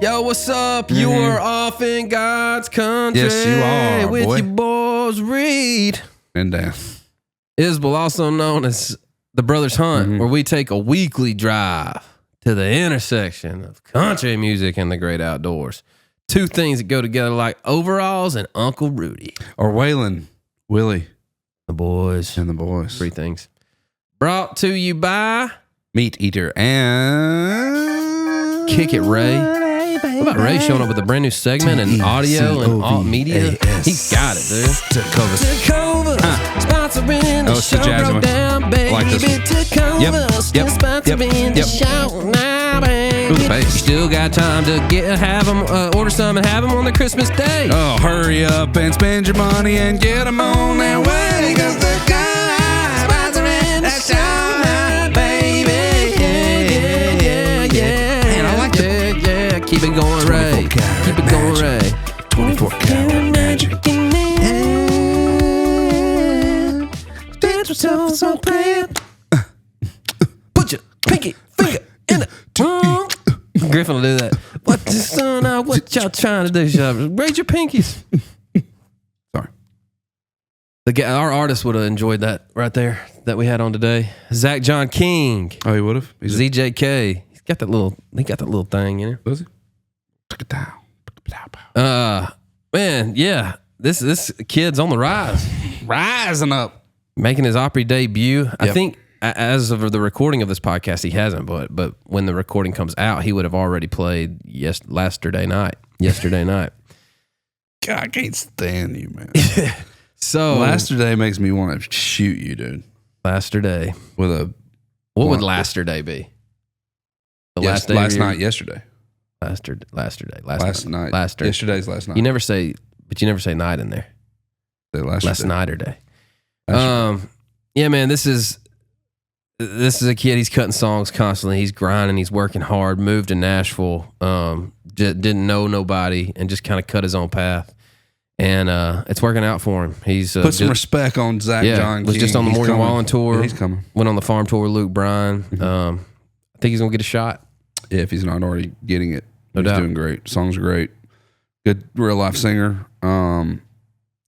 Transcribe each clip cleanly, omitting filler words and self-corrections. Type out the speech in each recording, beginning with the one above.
Yo, what's up? You are off in God's country. Yes, you are, with boy. your boys Reed And Dan. Isbell, also known as the Brothers Hunt, where we take a weekly drive to the intersection of country music and the great outdoors. Two things that go together like overalls and Uncle Rudy. Or Wallen, Willie, The boys. and the boys. Three things. Brought to you by MeatEater and Kick It Ray. What about Ray showing up with a brand new segment and audio and all media? He's got it, dude. Tacova, sponsoring the show. Go down, baby. I like this one. Tacova, still sponsoring the show now, baby. You still got time to have them order some and have them on the Christmas day. oh, hurry up and spend your money and get them on their way. Cause the guys sponsoring the show now, baby. Yeah. Man, I like yeah. Keep it going, Ray. Keep it going, Ray. 24 karat magic. So playing. Put your pinky finger in the Griffin will do that. What the son? What y'all trying to do? Raise your pinkies. Sorry. Our artist would have enjoyed that right there that we had on today. Zach John King, Oh, he would have? ZJK. He got that little thing, you know. Was he? Man, yeah. This kid's on the rise. Rising up. Making his Opry debut. I think as of the recording of this podcast, he hasn't, but when the recording comes out, he would have already played yesterday night. God, I can't stand you, man. So Yesterday makes me want to shoot you, dude. Yesterday. With a What would yesterday be? last night, yesterday. Last night. Yesterday's last night. You never say night in there. Last night or day. Yeah, man, this is a kid. He's cutting songs constantly. He's grinding. He's working hard. Moved to Nashville. Didn't know nobody and just kind of cut his own path. And it's working out for him. He's put some respect on Zach John. Was King. just on the He's Morgan coming. Wallen tour. Yeah, he's coming. Went on the farm tour with Luke Bryan. I think he's gonna get a shot. Yeah, if he's not already getting it, No he's doubt. doing great. Songs are great. Good real life singer.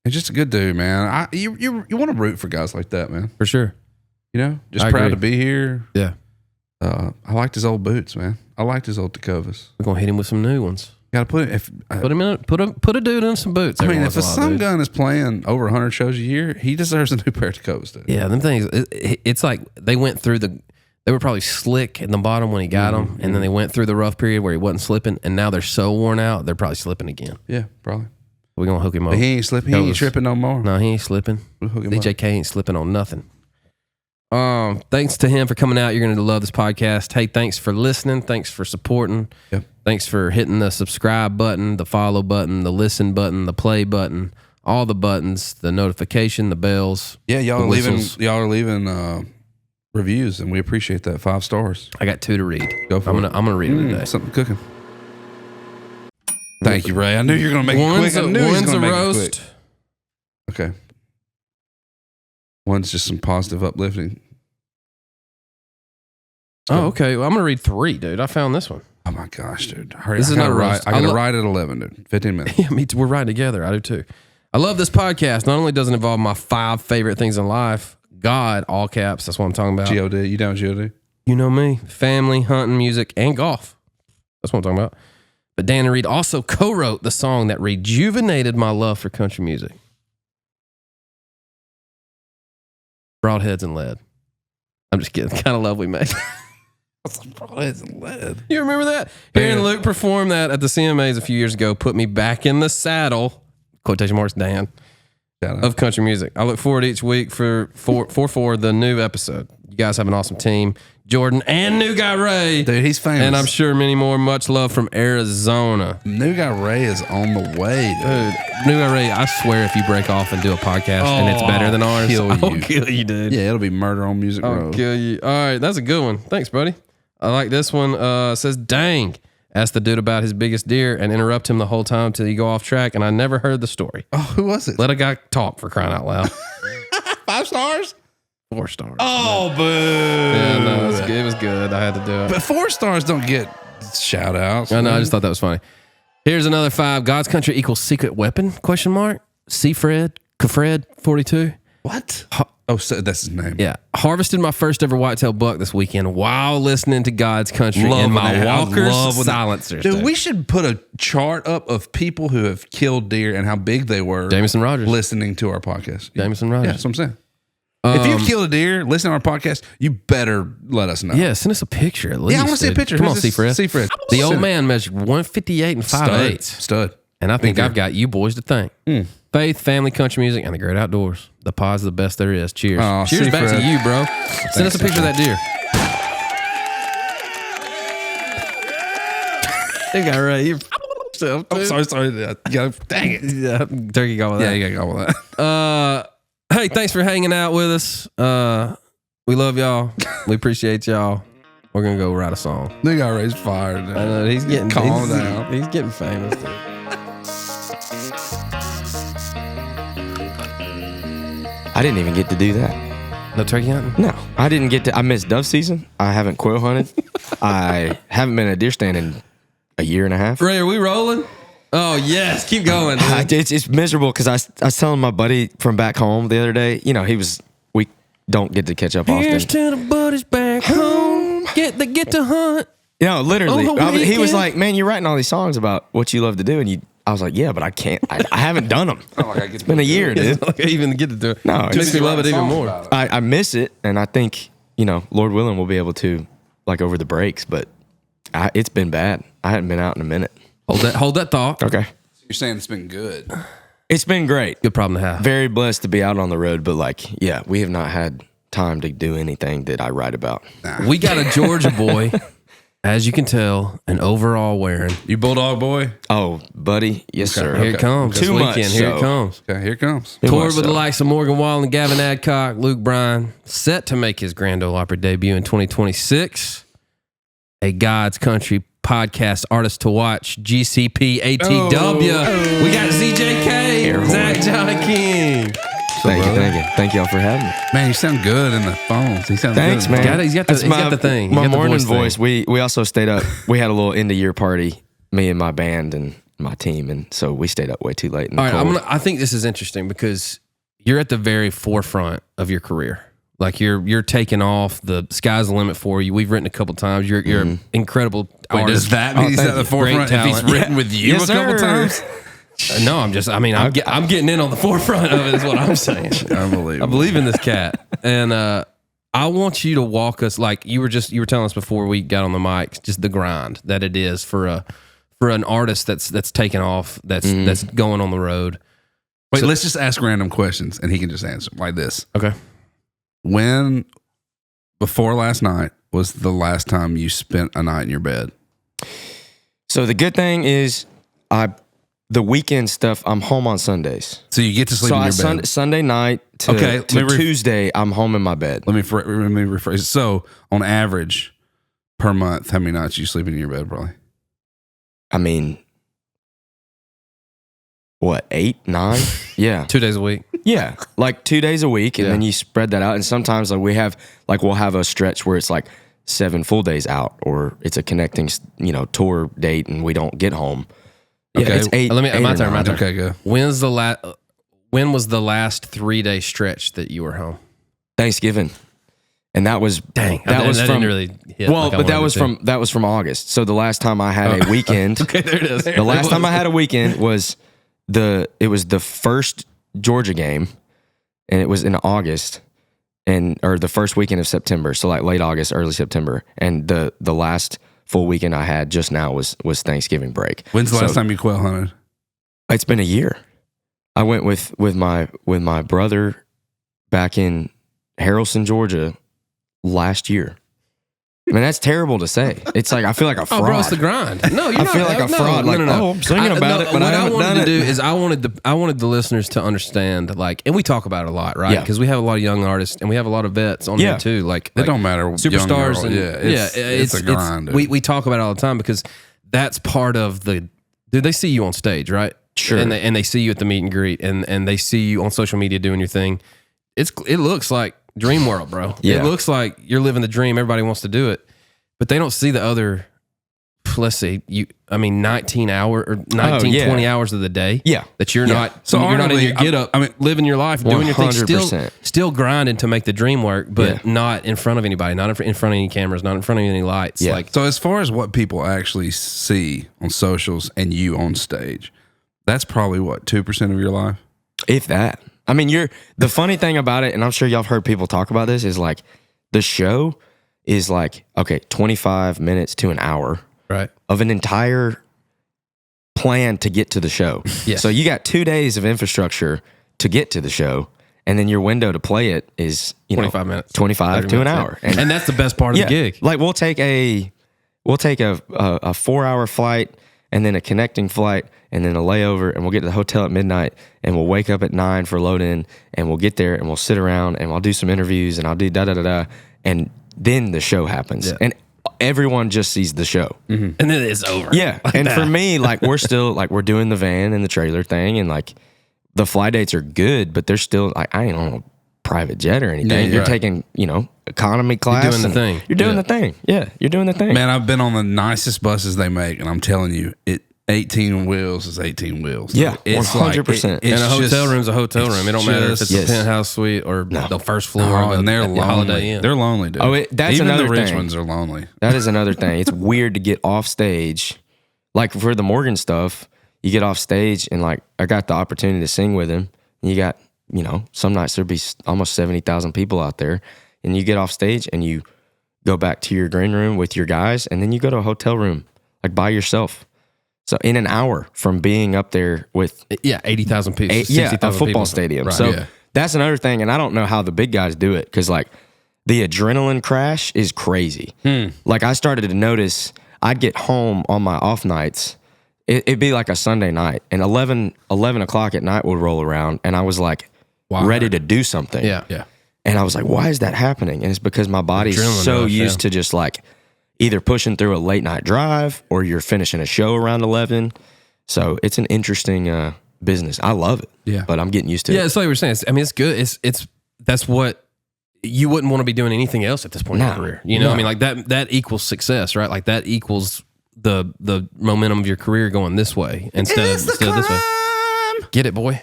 He's just a good dude, man. You want to root for guys like that, man. For sure. You know, just I proud agree. to be here. Yeah. I liked his old boots, man. I liked his old Tacovas. We're gonna hit him with some new ones. Got to put it. Put him in. Put a dude in some boots. I every mean, once if a in while, sun dude. gun is playing over 100 shows a year, he deserves a new pair of Tacovas, dude. Yeah, them things. It's like they went through They were probably slick in the bottom when he got them, and then they went through the rough period where he wasn't slipping, and now they're so worn out they're probably slipping again. Yeah, probably. We're gonna hook him up. But he ain't slipping. He ain't tripping no more. No, he ain't slipping. We'll hook him up. ZJK ain't slipping on nothing. Thanks to him for coming out. You're gonna love this podcast. Hey, thanks for listening. Thanks for supporting. Yep. Thanks for hitting the subscribe button, the follow button, the listen button, the play button, all the buttons, the notification, the bells. Yeah, y'all the are leaving. whistles. Y'all are leaving reviews, and we appreciate that. 5 stars. I got 2 to read. Go for it. I'm gonna read them today. Something cooking. Thank you, Ray. I knew you were going to make it quick. I knew he was One's going a to make roast. it quick. Okay. One's just some positive uplifting. Oh, okay. Well, I'm gonna read 3, dude. I found this one. Oh my gosh, dude! Hurry! This is not a roast. I got to ride at 11, dude. 15 minutes. Yeah, me too. We're riding together. I do too. I love this podcast. Not only does it involve my 5 favorite things in life, God, all caps. That's what I'm talking about. God, you down with God? You know me. Family, hunting, music, and golf. That's what I'm talking about. But Dan and Reed also co-wrote the song that rejuvenated my love for country music. Broadheads and Lead. I'm just kidding. Kind of love we made. Broadheads and Lead. You remember that? Hearing Luke perform that at the CMAs a few years ago put me back in the saddle, quotation marks, Dan, of country music. I look forward each week for the new episode. You guys have an awesome team. Jordan and new guy Ray. Dude, he's famous. And I'm sure many more. Much love from Arizona. New guy Ray is on the way, dude. New guy Ray, I swear if you break off and do a podcast and it's better than ours, I'll kill you, dude. Yeah, it'll be Murder on Music I'll Road. kill you. All right, that's a good one. Thanks, buddy. I like this one. It says, dang. Asked the dude about his biggest deer and interrupt him the whole time till you go off track, and I never heard the story. Oh, who was it? Let a guy talk, for crying out loud. 5 stars? 4 stars. Oh, boo. Yeah, no, it was good. I had to do it. But 4 stars don't get Shout outs. I know. I just thought that was funny. Here's another 5. God's country equals secret weapon? Question mark. Seafred, Kafred, 42. What? So that's his name. Yeah. Harvested my first ever whitetail buck this weekend while listening to God's country in my Walker's silencers. Dude, we should put a chart up of people who have killed deer and how big they were. Jameson Rogers. Listening to our podcast. Jameson Rogers. Yeah, that's what I'm saying. If you've killed a deer, listen to our podcast, you better let us know. Yeah, send us a picture at least. Yeah, I want to see a picture. Come on, Seafred. Seafred. The old man measured 158 and 5/8. Stud. And I think I've got you boys to thank. Faith, family, country music, and the great outdoors. The pod's the best there is. Cheers. Oh, Cheers back to you, bro. Send us a picture of that deer. They got right. I'm sorry. Dang it. Yeah, turkey gobble that. Yeah, you got to gobble that. Hey, thanks for hanging out with us. We love y'all. We appreciate y'all. We're gonna go write a song. They got raised fire. Dude. I know he's getting calm down. He's getting famous. Dude. I didn't even get to do that. No turkey hunting? No, I didn't get to. I missed dove season. I haven't quail hunted. I haven't been at a deer stand in a year and a half. Ray, are we rolling? Oh yes, keep going. Dude. It's miserable because I was telling my buddy from back home the other day. You know, we don't get to catch up often. Here's to the buddies back home. Get to hunt. You know, literally, Oh, he was like, "Man, you're writing all these songs about what you love to do," and I was like, "Yeah, but I can't. I haven't done them. It's been a year, dude. Like I even get to do it. No, it makes me love it even more. I miss it, and I think Lord willing, we'll be able to like over the breaks. But it's been bad. I hadn't been out in a minute. Hold that thought. Okay, You're saying it's been good. it's been great. Good problem to have. Very blessed to be out on the road, but we have not had time to do anything that I write about. We got a Georgia boy, as you can tell, an overall wearing. You bulldog boy? Oh, buddy, yes sir. Here it comes. Too this much, weekend. Here so. it comes. Okay, here it comes. Too Toured much, with the so. likes of Morgan Wallen, Gavin Adcock, Luke Bryan, set to make his Grand Ole Opry debut in 2026. A God's Country podcast artist to watch, GCP ATW. We got ZJK, Zach Johnny King. Thank y'all for having me. Man, you sound good in the phones. He sounds Thanks, good. man. He's got the thing. He's My got the morning voice voice. We also stayed up. We had a little end of year party, me and my band and my team, and so we stayed up way too late. In the All right, cold. I think this is interesting because you're at the very forefront of your career. Like you're taking off. The sky's the limit for you. We've written a couple times. You're an incredible Wait, artist. does that mean he's thank at the you. forefront Great if he's talent. written with you Yes, a couple sir. times? No, I'm getting in on the forefront of it is what I'm saying. Unbelievable. I believe in this cat. And I want you to walk us, like you were telling us before we got on the mic, just the grind that it is for an artist that's taking off, that's going on the road. Wait, So- let's just ask random questions and he can just answer like this. Okay. When, before last night, was the last time you spent a night in your bed? So the good thing is, the weekend stuff, I'm home on Sundays. So you get to sleep So in your bed. Sunday night to, Okay, to let me Tuesday, I'm home in my bed. Let me rephrase it. So on average, per month, how many nights you sleep in your bed probably? I mean, what, 8, 9? Yeah. 2 days a week. Yeah, like 2 days a week, and Yeah. then you spread that out. And sometimes we'll have a stretch where it's like 7 full days out, or it's a connecting, tour date, and we don't get home. Yeah, Okay. it's 8. Let me- 8 my or turn, my 9. turn. Okay, go. When was the last 3-day stretch that you were home? Thanksgiving, and that was That was didn't from really hit well, like I but that wanted was it to. from August. So the last time I had a weekend, Okay, there it is. the last time I had a weekend was the first Georgia game, and it was in August, or the first weekend of September. So like late August, early September, and the last full weekend I had just now was Thanksgiving break. When's the last time you quail hunted? It's been a year. I went with my brother back in Harrelson, Georgia, last year. I mean, that's terrible to say. It's like I feel like a fraud. Oh, bro, it's the grind. No, you're I not. feel like a no, fraud. No, Like, no. oh, I'm singing about it, but I haven't wanted done to it. do is I wanted the listeners to understand, like, and we talk about it a lot, right? Yeah. Because we have a lot of young artists and we have a lot of vets on Yeah. here too. Like, It don't matter. superstars young or and old. It's a grind. dude. we talk about it all the time because that's part of the. Dude, they see you on stage, right? Sure. And they see you at the meet and greet, and they see you on social media doing your thing. It looks like dream world, bro. Yeah. It looks like you're living the dream. Everybody wants to do it, but they don't see the other let's see, 19 20 hours of the day. Yeah. That you're not, So you're not in your get up, living your life, doing your thing, 100%. still grinding to make the dream work, but not in front of anybody, not in front of any cameras, not in front of any lights. Yeah. Like, So as far as what people actually see on socials and you on stage, that's probably what, 2% of your life? If that. I mean, the funny thing about it, and I'm sure y'all have heard people talk about this, is like the show is like, okay, 25 minutes to an hour right. of an entire plan to get to the show. Yes. So you got 2 days of infrastructure to get to the show, and then your window to play it is 25 minutes. 25 to an hour. And that's the best part of the gig. Like we'll take a 4-hour flight and then a connecting flight and then a layover, and we'll get to the hotel at midnight, and we'll wake up at 9 for load in, and we'll get there and we'll sit around and I'll do some interviews and I'll do da-da-da-da, and then the show happens. Yeah. And everyone just sees the show. And then it's over. Yeah. And for me, like we're still like we're doing the van and the trailer thing, and like the fly dates are good, but they're still like I ain't on a private jet or anything. Yeah, you're right. taking, economy class. You're doing the thing. You're doing the thing. Yeah, you're doing the thing. Man, I've been on the nicest buses they make, and I'm telling you, 18 wheels is 18 wheels. Yeah, it's 100%. And a hotel room's a hotel room. It don't matter if it's Yes. a penthouse suite or the first floor Oh, of and they're a Holiday lonely. Inn. They're lonely, dude. Oh, that's Even another the rich thing. ones are lonely. That is another thing. It's weird to get off stage. Like for the Morgan stuff, you get off stage and like I got the opportunity to sing with him. And you got, some nights there'd be almost 70,000 people out there, and you get off stage and you go back to your green room with your guys, and then you go to a hotel room like by yourself. So in an hour from being up there with 80,000 people. a 60,000 football people. stadium. Right. So Yeah. that's another thing, and I don't know how the big guys do it because like the adrenaline crash is crazy. Like I started to notice I'd get home on my off nights. It'd be like a Sunday night, and 11 o'clock at night would roll around, and I was like ready to do something. Yeah. Yeah. And I was like, why is that happening? And it's because my body's Adrenaline so rush, used to just like either pushing through a late night drive or you're finishing a show around 11. So it's an interesting business. I love it. Yeah. But I'm getting used to it. Yeah, it's like we were saying. It's good. It's that's what you wouldn't want to be doing anything else at this point in your career. I mean, like that equals success, right? Like that equals the momentum of your career going this way instead of this way. Get it, boy.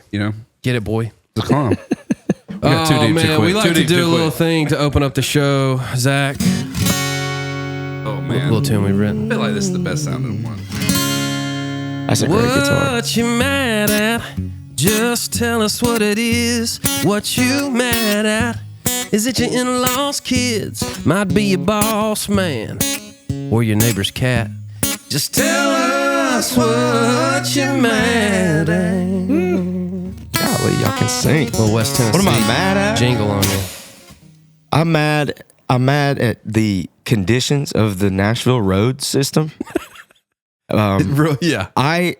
Get it, boy. The climb. We got too Oh deep too man, quick. we like Too to deep do too a little quick. thing to open up the show. Zach, Oh a man, little tune we've I written. feel like this is the best sounding one. That's a great guitar. What you mad at? Just tell us what it is. What you mad at? Is it your in-laws' kids? Might be your boss man or your neighbor's cat. Just tell us what you mad at. Golly, y'all can sing. Well, West Tennessee. What am I mad at? Jingle on you. I'm mad at the conditions of the Nashville road system. Yeah, I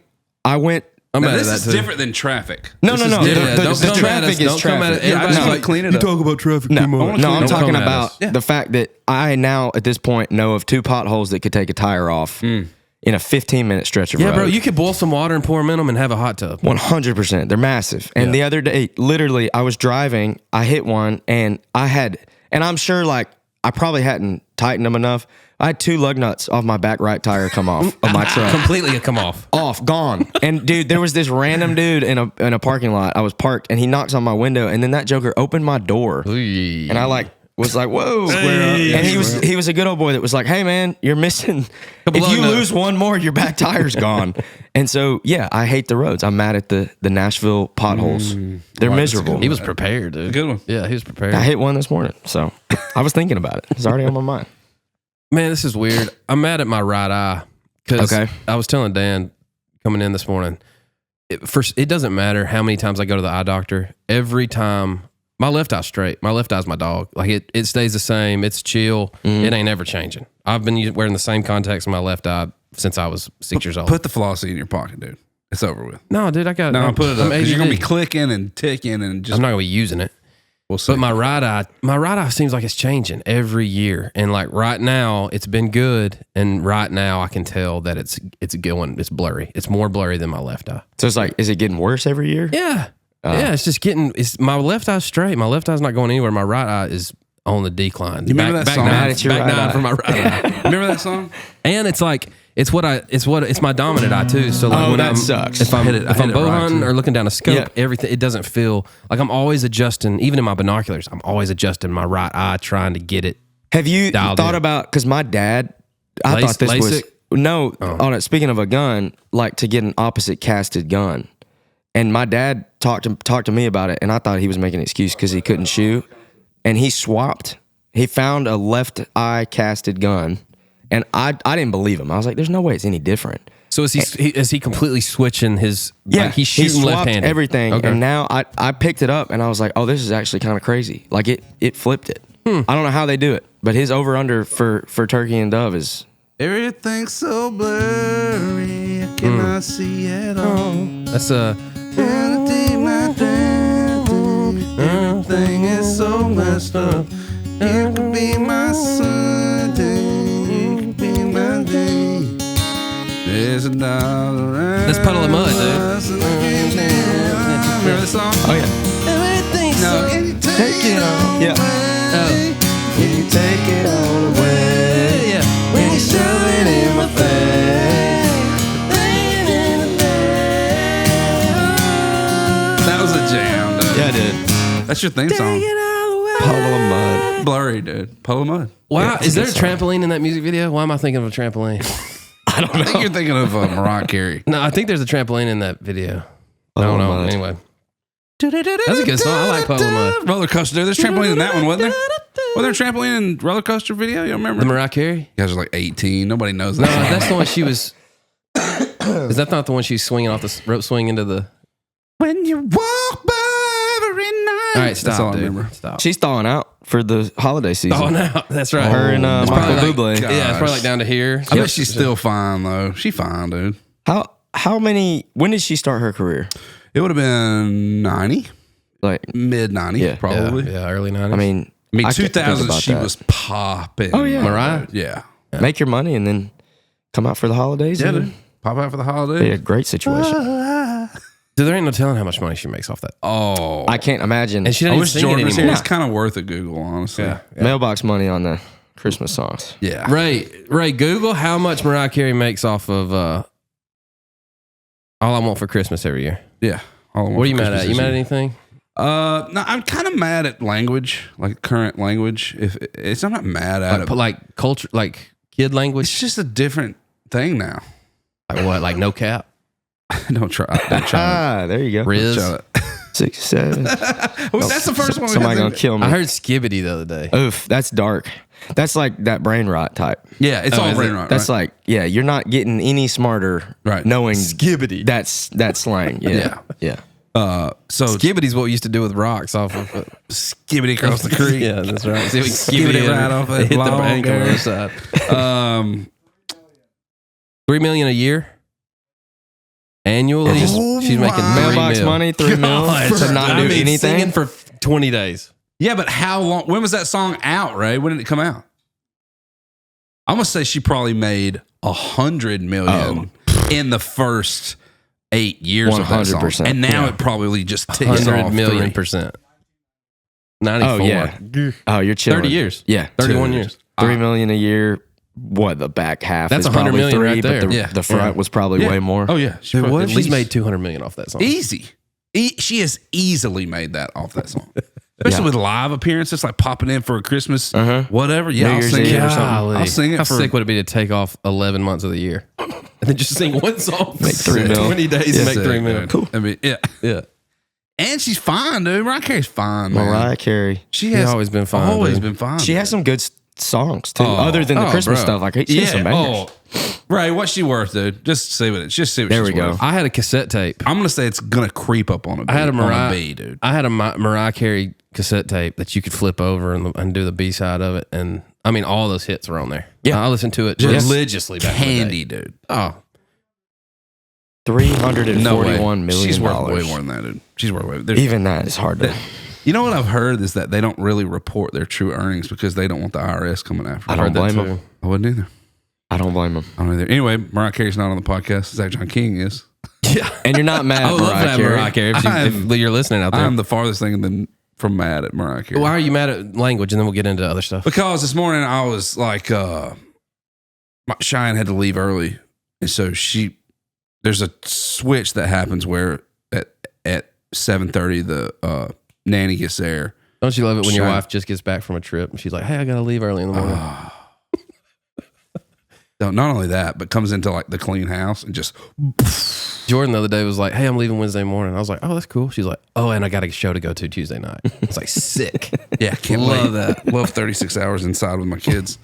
went. I'm Now, mad at this that is too. different than traffic. No. This is The, different. the, Don't the come at traffic us. is Don't come at traffic. it. Yeah, I just want to clean it up. talk about traffic No, too much. no, I'm Don't talking come at about us. Yeah. the fact that I now at this point know of 2 potholes that could take a tire off in a 15-minute stretch of road. Yeah, bro, you could boil some water and pour them in them and have a hot tub. 100%. They're massive. And the other day, literally, I was driving, I hit one, and I'm sure like I probably hadn't tightened them enough. I had 2 lug nuts off my back right tire come off of my truck. Completely come off. Off, gone. And dude, there was this random dude in a parking lot. I was parked, and he knocks on my window, and then that joker opened my door, and I was like, "Whoa!" And he was a good old boy that was like, "Hey man, you're missing. If you lose one more, your back tire's gone." And so yeah, I hate the roads. I'm mad at the Nashville potholes. They're miserable. He was prepared, dude. Good one. Yeah, he was prepared. I hit one this morning, so I was thinking about it. It's already on my mind. Man, this is weird. I'm mad at my right eye because Okay. I was telling Dan coming in this morning, it doesn't matter how many times I go to the eye doctor. Every time, my left eye's straight. My left eye's my dog. Like it stays the same. It's chill. It ain't ever changing. I've been wearing the same contacts in my left eye since I was 6 years old. Put the flossy in your pocket, dude. It's over with. No, dude, I got. No, put it up. I'm 'Cause you're gonna be ADD. clicking and ticking and just. I'm not gonna be using it. We'll see. But my right eye seems like it's changing every year. And like right now, it's been good. And right now, I can tell that it's blurry. It's more blurry than my left eye. So it's like, is it getting worse every year? Yeah. Yeah, it's just my left eye's straight. My left eye's not going anywhere. My right eye on the decline. You remember that song? It's your back right nine eye. for my right eye. Remember that song? And it's like it's my dominant eye too. So like Oh, when that I'm, sucks. If I'm I hit bow it right, hunting too. or looking down a scope, Yeah. everything it doesn't feel like I'm always adjusting. Even in my binoculars, I'm always adjusting my right eye, trying to get it. Have you Dialed thought in. about, because my dad, I thought this was, LASIK? no, on it, speaking of a gun, like to get an opposite casted gun. And my dad talked to me about it, and I thought he was making an excuse because he couldn't shoot. And he swapped. He found a left eye casted gun, and I didn't believe him. I was like, "There's no way it's any different." So is he completely switching his? Yeah, like he's he shooting swapped left-handed. everything, Okay. and now I picked it up, and I was like, "Oh, this is actually kind of crazy." Like it flipped it. I don't know how they do it, but his over under for turkey and dove is Everything's so blurry, I cannot see at all. That's Everything is so messed up. You could be my Sunday, you could be my day. There's $1. That's Puddle of Mud, dude. Remember the song? oh yeah, everything's No, can you take it all yeah. away? Can you take it all away? yeah. When you shove it in my face. That was a jam, dude. Yeah, I did. That's your theme song. Puddle of mud. Blurry, dude. Puddle of Mud. Wow, it's is a there a good song. trampoline in that music video? Why am I thinking of a trampoline? I think you're thinking of Mariah Carey. No, I think there's a trampoline in that video. I don't know. Mud. Anyway, that's a good song. I like Puddle of Mud. Roller coaster, dude. There's trampoline in that one, wasn't there? Was there a trampoline in roller coaster video? You don't remember? The Mariah Carey? You guys are like 18. Nobody knows No, that. that's the one she was. Is that not the one she's swinging off the rope swing into the? When you walk by every night. All right, That's all stop, I dude. remember. Stop. She's thawing out for the holiday season. Oh no, that's right. Her and It's Michael probably Bublé. God. Yeah, it's probably like down to here. I bet she's still fine though. She fine, dude. How many? When did she start her career? It would have been 90, Like, mid 90, Yeah. probably. Yeah, early 90s. I mean, I can't think 2000, about she that. was popping. Oh, yeah. Mariah? Yeah. Make your money and then come out for the holidays. Yeah, and dude. Pop out for the be a holidays. great situation. Dude, there ain't no telling how much money she makes off that. Oh. I can't imagine And she I doesn't wish sing Jordan it was here. anymore. It's kind of worth a Google, honestly. Yeah. mailbox money on the Christmas songs. Yeah. Ray, Google how much Mariah Carey makes off of All I Want for Christmas every year. Yeah. All I Want What are you for mad Christmas at? You is mad at You. anything? No, I'm kind of mad at language, like current language. If it's, I'm not mad at it. Like culture, like kid language? It's just a different thing now. Like what? Like no cap? Don't try. Don't try. There you go. Riz? Try it. 6, 7. Well, that's the first one. we Somebody had to- gonna kill me. I heard Skibbity the other day. Oof, that's dark. That's like that brain rot type. Yeah, it's Oh, all is brain it? rot. That's right? like, yeah, you're not getting any smarter Right. knowing Skibbity. that's slang. Yeah. Yeah. So Skibbity's what we used to do with rocks off of skibbity across the creek. Yeah, that's right. See, we Skibbity right off that hit the log bank on the there. other side. Um, $3 million a year annually. She's making wow. Mailbox $3 million. money, 3 mil to not do anything. Singing for 20 days. yeah, but how long? When was that song out, Ray? When did it come out? I'm gonna say she probably made 100 million in the first 8 years of that song, 100%, and now yeah. it probably just ticks off 100 million 3. %. 94. Oh, yeah. Oh, you're chilling. 30 years. Yeah. 31 Dude. years. 3 million a year. What, the back half That's is 100 probably million 3, right there. but the, Yeah. the front was probably Yeah. way more. Oh yeah, she Dude, probably- at least made 200 million off that song. easy. She has easily made that off that song, especially Yeah. with live appearances, like popping in for a Christmas, Uh-huh. whatever. Yeah, New I'll Year's sing Eve it. or something. Golly. I'll sing it How for sick would it be to take off 11 months of the year and then just sing one song? Make 3 mil. 20 days and make 3 million. Cool. I mean, yeah, Yeah. and she's fine, dude. Mariah Carey's fine, man. Mariah Carey. She She's has always been fine, Always dude. been fine. She has some good songs too, Oh. other than the Christmas bro. stuff. Like she has some bangers. Ray, what's she worth, dude? Just see what it. Just see what There she's we go. worth. I had a cassette tape. I'm gonna say it's gonna creep up on a B. I had a on Mariah, B, dude. I had a Mariah Carey cassette tape that you could flip over and do the B side of it, and I mean all those hits were on there. Yeah. I listened to it Just religiously back in the day. Candy, dude. Oh, $341 million. She's worth way more than that, dude. She's worth way. there's- Even that is hard to. You know what I've heard is that they don't really report their true earnings because they don't want the IRS coming after I them. don't heard that blame too. them. I wouldn't either. I don't blame them. I don't either. Anyway, Mariah Carey's not on the podcast. Zach John King is. Yeah, And you're not mad I at would love to Mariah have Carey. Mariah Carey if, I'm- if you're listening out there. I'm the farthest thing from mad at Mariah Carey. Why are you mad at language? And then we'll get into other stuff. Because this morning I was like, Cheyenne had to leave early, and so there's a switch that happens where at 7:30 the nanny gets there. Don't you love it when your wife just gets back from a trip and she's like, "Hey, I gotta leave early in the morning." Not only that, but comes into like the clean house and just. Jordan the other day was like, "Hey, I'm leaving Wednesday morning." I was like, "Oh, that's cool." She's like, "Oh, and I got a show to go to Tuesday night." It's like sick. Yeah, can't love wait. that. Love 36 hours inside with my kids.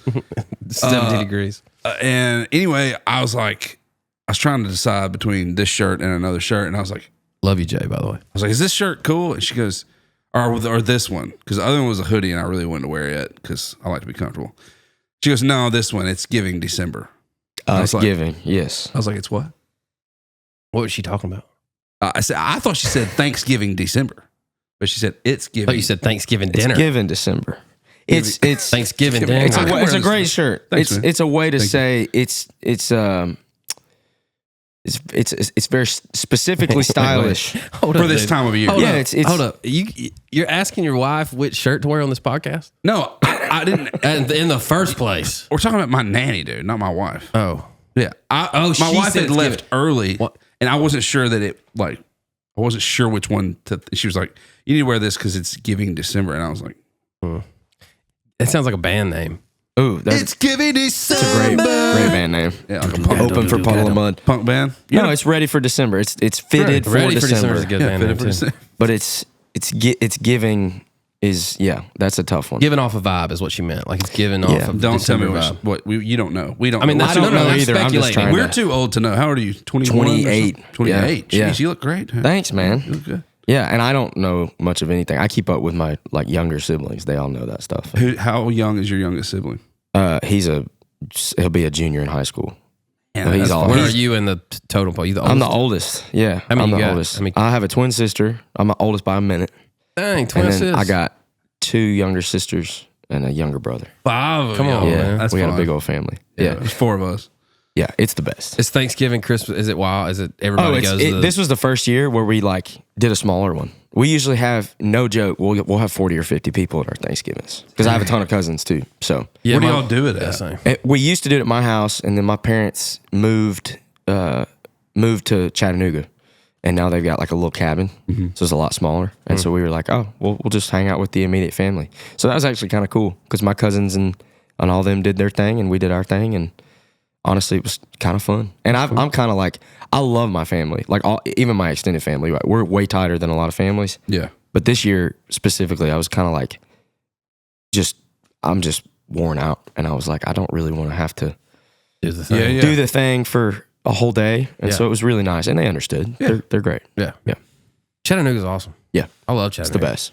70 degrees. And anyway, I was trying to decide between this shirt and another shirt, and I was like, Love you, Jay, by the way. I was like, "Is this shirt cool?" And she goes, or this one, because the other one was a hoodie, and I really wanted to wear it because I like to be comfortable. She goes, "No, this one, it's giving December." It's giving, yes. I was like, "It's what?" What was she talking about? I thought she said Thanksgiving December, but she said it's giving. Oh, you said Thanksgiving dinner. It's giving December. It's Thanksgiving dinner. It's a great shirt. Thanks, it's a way to say it's very specifically stylish Hold for up, this dude. time of year. Hold Yeah, up. it's- Hold up. You're asking your wife which shirt to wear on this podcast? No, I didn't. And in the first place. We're talking about my nanny, dude, not my wife. Oh. Yeah. My she wife said had it's left giving. early, What? and I wasn't sure that I wasn't sure which one to. She was like, "You need to wear this because it's giving December," and I was like, It sounds like a band name. Ooh, "It's giving December." That's a great band name. Yeah, like a punk, Open for Puddle of Mud. punk band. No, it's ready for December. It's fitted for Ready for December. December is a good Yeah, band fit name, it for too. December. But it's giving is that's a tough one. Giving off a vibe is what she meant. Like it's giving off Yeah. a Don't tell me December vibe. what you don't know. We don't. I mean, know. that's I don't no, know that's either. I'm just speculating. trying We're too old to know. How old are you? 21? 28. 28. Yeah. Jeez, you look great. Thanks, man. You look good. Yeah, and I don't know much of anything. I keep up with my younger siblings. They all know that stuff. How young is your youngest sibling? He'll be a junior in high school. Yeah, he's that's all- far. Where are you in the totem pole? You the oldest? I'm the oldest. Yeah, How many I'm you the got? oldest. How many- I have a twin sister. I'm the oldest by a minute. Dang, twin And then sis. I got 2 younger sisters and a younger brother. 5. Come on, y'all. Yeah, man. That's we got a fun. big old family. Yeah, There's 4 of us. yeah, it's the best. It's Thanksgiving, Christmas. Is it wild? Is it everybody goes to the, This was the first year where we did a smaller one. We usually have, no joke, we'll have 40 or 50 people at our Thanksgivings because I have a ton of cousins too. So Yeah, Where do my- y'all do it Yeah, at? same. we used to do it at my house, and then my parents moved to Chattanooga, and now they've got like a little cabin, so it's a lot smaller. And so we were like, oh, we'll just hang out with the immediate family. So that was actually kind of cool because my cousins and all them did their thing, and we did our thing, and honestly, it was kind of fun. And I'm kind of like, I love my family, like even my extended family. We're way tighter than a lot of families. Yeah. But this year specifically, I was kind of like, I'm just worn out, and I was like, I don't really want to have to Do the thing. Yeah. do the thing for a whole day, and Yeah. so it was really nice, and they understood. Yeah. They're great. Yeah. Yeah. Chattanooga's awesome. Yeah, I love it's Chattanooga. the best.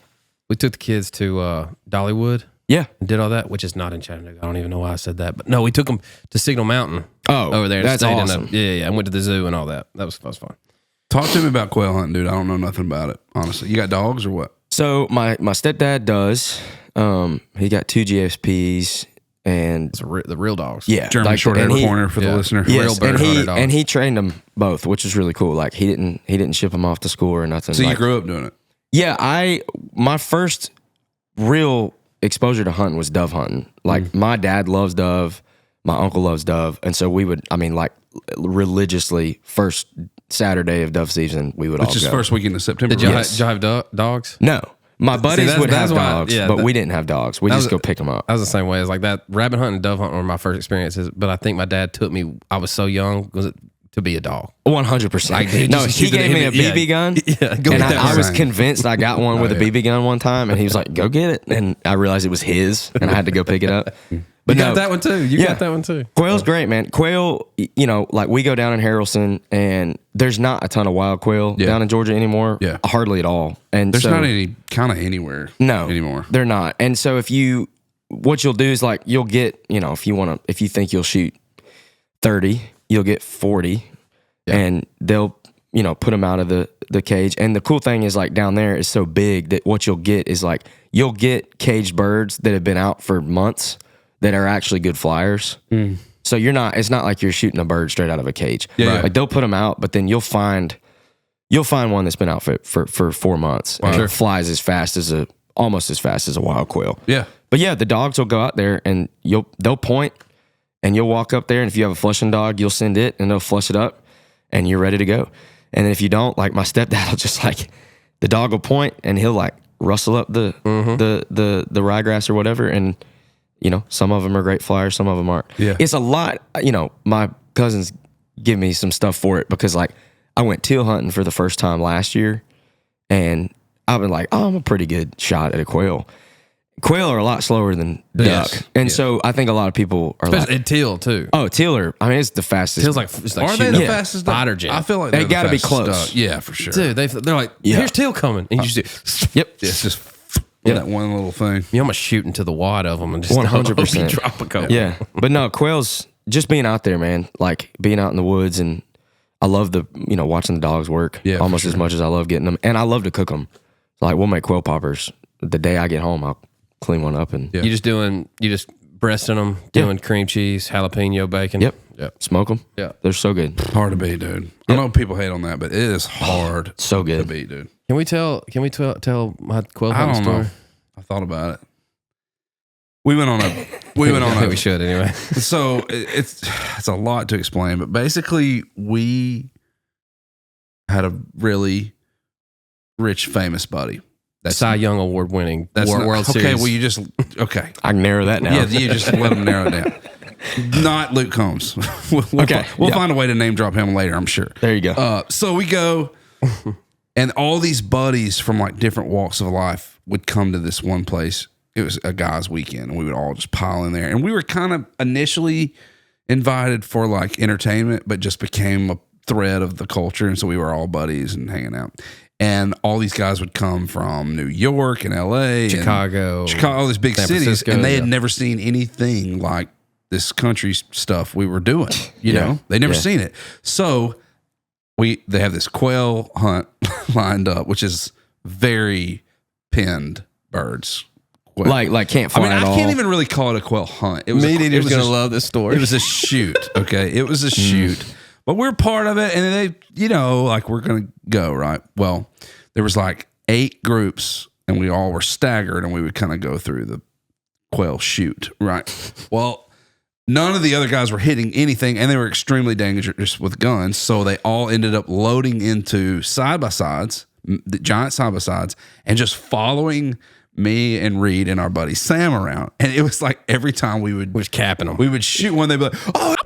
We took the kids to Dollywood Yeah. and did all that, which is not in Chattanooga. I don't even know why I said that. But no, we took them to Signal Mountain over there. and that's stayed awesome. Yeah. I went to the zoo and all that. That was fun. Talk to me about quail hunting, dude. I don't know nothing about it, honestly. You got dogs or what? So my stepdad does. He got 2 GSPs, and It's the real dogs. yeah, German short-haired and he- pointer for the yeah. listener. Real Yes, bird and hunter dogs. he trained them both, which is really cool. Like he didn't ship them off to school or nothing. So you Like, grew up doing it. yeah, my first real exposure to hunting was dove hunting. Like my dad loves dove, my uncle loves dove, and so we would, religiously first Saturday of dove season we would all Which is go. first weekend of September. Did you, right? Yes. did you have dogs? No, my buddies that's- would have that's why- dogs, yeah, but that- we didn't have dogs. We that just was- go pick them up. I was the same way. It's like that. Rabbit hunting and dove hunting were my first experiences. But I think my dad took me. I was so young. Was it to be a dog? 100%. Like, dude, No, just he shoot the gave me a yeah. BB gun. Yeah, go And get that I was one. convinced I got one with a yeah. BB gun one time, and he was like, "Go get it," and I realized it was his, and I had to go pick it up. But You no, got that one too. You Yeah. got that one too. Quail's great, man. Quail, like we go down in Harrelson, and there's not a ton of wild quail Yeah. down in Georgia anymore. Yeah. Hardly at all. And There's so, not any kind of anywhere anymore. They're not. And so what you'll do is like you'll get, if you think you'll shoot 30, you'll get 40, and they'll put them out of the cage. And the cool thing is like down there is so big that what you'll get is like you'll get caged birds that have been out for months that are actually good flyers. So it's not like you're shooting a bird straight out of a cage. Yeah. Like they'll put them out, but then you'll find one that's been out for 4 months and it flies as fast as a almost as fast as a wild quail. Yeah. But yeah, the dogs will go out there and they'll point and you'll walk up there. And if you have a flushing dog, you'll send it and they'll flush it up and you're ready to go. And if you don't, like my stepdad will just like, the dog will point and he'll like rustle up the ryegrass or whatever. And, you know, some of them are great flyers, some of them aren't. Yeah. It's a lot, you know, my cousins give me some stuff for it because like I went teal hunting for the first time last year and I've been like, oh, I'm a pretty good shot at a quail. Quail are a lot slower than duck. And so I think a lot of people are especially like, teal too. Oh, teal are, I mean, it's the fastest. Teal's like, it's like are they the fastest spider jet? I feel like they got to be close. Yeah, for sure. Dude, they're like, here's teal coming. And you just do, Yep. It's just that one little thing. You almost shoot into the wad of them and just 100% drop a couple. Yeah. But no, quails, just being out there, man, like being out in the woods, and I love watching the dogs work almost as much as I love getting them. And I love to cook them. So like we'll make quail poppers. The day I get home, I'll clean one up and You just breasting them, doing cream cheese, jalapeno bacon. Yep. Yep. Smoke them. Yeah. They're so good. Hard to beat, dude. I know people hate on that, but it is hard So to good. beat, dude. Can we tell my quail I hunting don't story? know. I thought about it. We went on I think we should anyway. So it's a lot to explain, but basically we had a really rich, famous buddy. That's Cy Young Award winning World Series. Okay, well you just I can narrow that now. Yeah, you just let him narrow it down. Not Luke Combs. We'll find a way to name drop him later, I'm sure. There you go. So we go, and all these buddies from like different walks of life would come to this one place. It was a guy's weekend, and we would all just pile in there. And we were kind of initially invited for like entertainment, but just became a thread of the culture. And so we were all buddies and hanging out. And all these guys would come from New York and LA, Chicago, all these big San cities, Francisco, and they had never seen anything like this country stuff we were doing. You know, they never seen it. So they have this quail hunt lined up, which is very pinned birds. Quail. Like can't fly at all. I can't even really call it a quail hunt. It was MeatEater's gonna love this story. It was a shoot. Okay, it was a shoot. But we're part of it, and they, like we're gonna go, right? Well, there was like 8 groups, and we all were staggered, and we would kind of go through the quail shoot, right? Well, none of the other guys were hitting anything, and they were extremely dangerous with guns, so they all ended up loading into side-by-sides, the giant side-by-sides, and just following me and Reed and our buddy Sam around. And it was like every time we was capping them. We would shoot one, they'd be like, oh,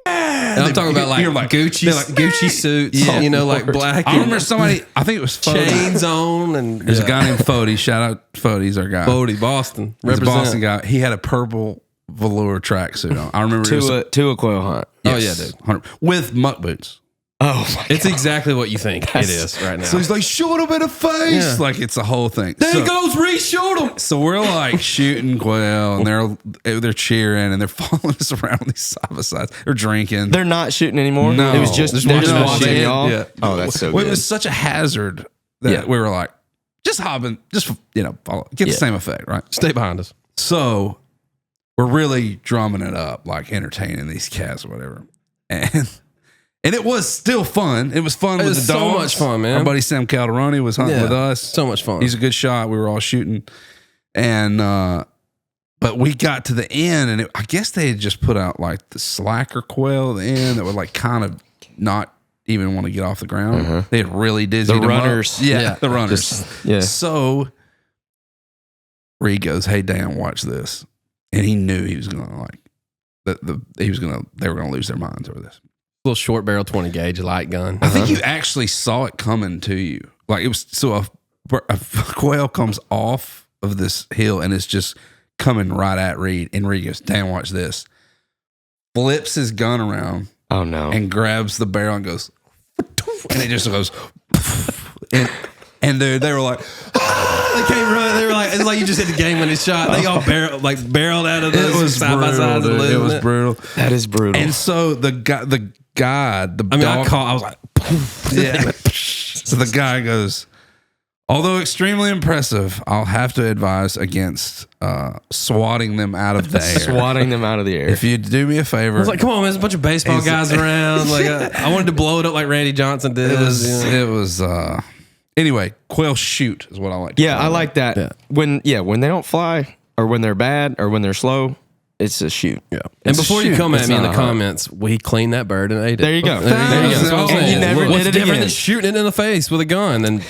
I'm talking about like Gucci suits, like black. I remember somebody, I think it was Fody. Chains on, and there's a guy named Fody. Shout out Fody's our guy. Fody, Boston. He's a Boston guy. He had a purple velour tracksuit on. I remember to a quail hunt. Yes, dude. 100, with muck boots. Oh my It's exactly what you think it is right now. So he's like, shoot him in the face. Like it's a whole thing. There goes Reed, shoot him. So we're like shooting quail, and they're cheering, and they're following us around on these side-by-sides. They're drinking. They're not shooting anymore. No. It was just they're just watching y'all. Yeah. Oh, that's so Well, good. it was such a hazard that we were like, just hopping, just follow, get the same effect, right? Stay behind us. So we're really drumming it up, like entertaining these cats or whatever, and it was still fun. It was fun with the dogs. So much fun, man. Our buddy Sam Calderoni was hunting with us. So much fun. He's a good shot. We were all shooting, and but we got to the end, and I guess they had just put out like the slacker quail at the end that would like kind of not even want to get off the ground. They had really dizzy The runners. Yeah, the runners. Just, So Reed goes, "Hey Dan, watch this," and he knew he was gonna like they were gonna lose their minds over this. Little short barrel 20 gauge light gun. I think you actually saw it coming to you. Like it was so a quail comes off of this hill and it's just coming right at Reed, and Reed goes, "Dan, watch this." Flips his gun around. Oh no! And grabs the barrel and goes, and it just goes, and they were like, they can't run. They were like, it's like you just hit the game when it's shot. They all barreled out of this. It was side by side. It was brutal. That is brutal. And so the guy, dog, I was like, yeah. So the guy goes, although extremely impressive, I'll have to advise against swatting them out of the air. Swatting them out of the air. If you do me a favor. I was like, come on, man, there's a bunch of baseball guys around. Like, I wanted to blow it up like Randy Johnson did. It Anyway, quail shoot is what I like to Yeah, call I it. like that. Yeah. When they don't fly or when they're bad or when they're slow, it's a shoot. Yeah. And It's a before you shoot. come at It's me in not the a hunt. comments, we cleaned that bird and ate it. There you go. There you go. That's what I'm And saying. you never What's did it different again. than shooting it in the face with a gun and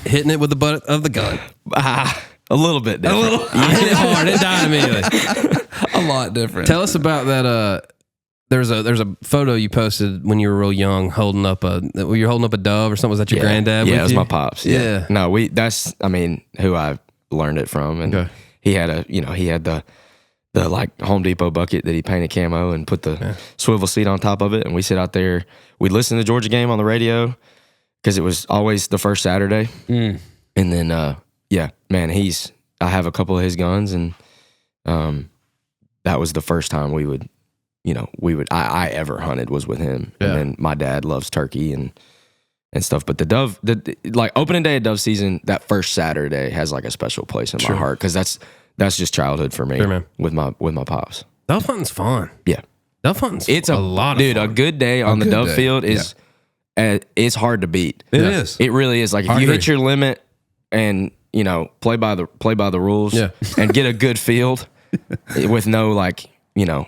hitting it with the butt of the gun? A little bit different. I hit it hard. It died immediately. A lot different. Tell us about that. There's a photo you posted when you were real young, holding up a dove or something. Was that your granddad? Yeah, with it was you? my pops. Yeah. No, who I learned it from. And Okay. he had the like Home Depot bucket that he painted camo and put the swivel seat on top of it. And we sit out there. We'd listen to the Georgia game on the radio because it was always the first Saturday. And then, I have a couple of his guns, and that was the first time I ever hunted was with him. Yeah. And then my dad loves turkey and stuff. But like opening day of dove season, that first Saturday has like a special place in my heart because that's just childhood for me. Sure, man. with my pops. Dove hunting's fun. Yeah, Dove hunting's it's a lot of fun. A good day on the good dove day. field is it's hard to beat. It is. It really is. Like if I you agree. hit your limit and play by the rules and get a good field with no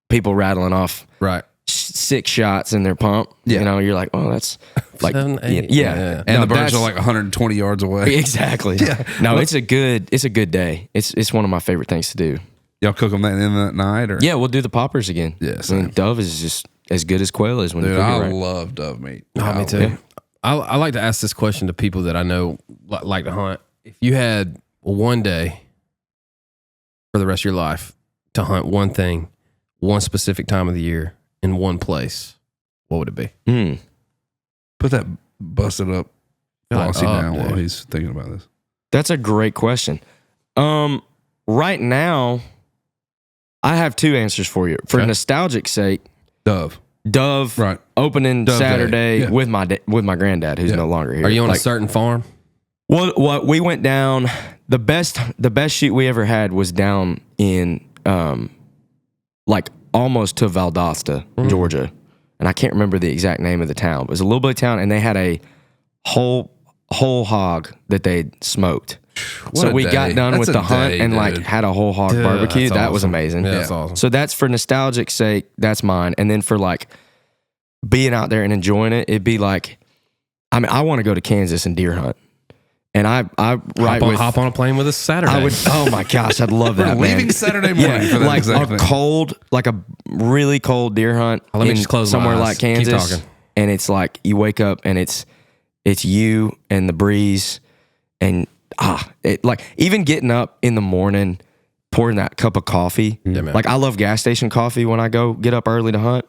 people rattling off Right. 6 shots in their pump. Yeah. You're like, oh, that's like 7, 8. yeah. And No, the birds that's- are like 120 yards away. exactly. No, it's a good day. It's one of my favorite things to do. Y'all cook them in that night? Or? Yeah, we'll do the poppers again. Yeah, I mean, same. dove is just as good as quail is when Dude, you cook I it right. love dove meat. Oh, me too. Yeah. I like to ask this question to people that I know like to hunt. If you had one day for the rest of your life to hunt one thing, one specific time of the year in one place, what would it be? Put that busted up Flossie down while dude. he's thinking about this. That's a great question. Right now, I have 2 answers for you. For nostalgic sake, Dove. dove Right. opening Dove day. Saturday Yeah. with my granddad who's no longer here. Are you on Like, a certain farm? Well, we went down. The best shoot we ever had was down in like almost to Valdosta, Georgia, and I can't remember the exact name of the town. It was a little bit of town, and they had a whole hog that they smoked. What So a we day. got done That's with a the hunt day, and like dude. had a whole hog Dude, barbecue. that's That was awesome. amazing. Yeah, that's awesome. So that's for nostalgic sake. That's mine. And then for like being out there and enjoying it, it'd be like, I want to go to Kansas and deer hunt. And I Hop on a plane with us Saturday. I would. Oh my gosh, I'd love that. We're leaving man. Saturday morning for that like exact a thing. like a really cold deer hunt. Let me in just close my somewhere eyes. like Keep Kansas, talking. and it's like you wake up and it's you and the breeze, and it like even getting up in the morning, pouring that cup of coffee. Yeah, man. Like I love gas station coffee when I get up early to hunt.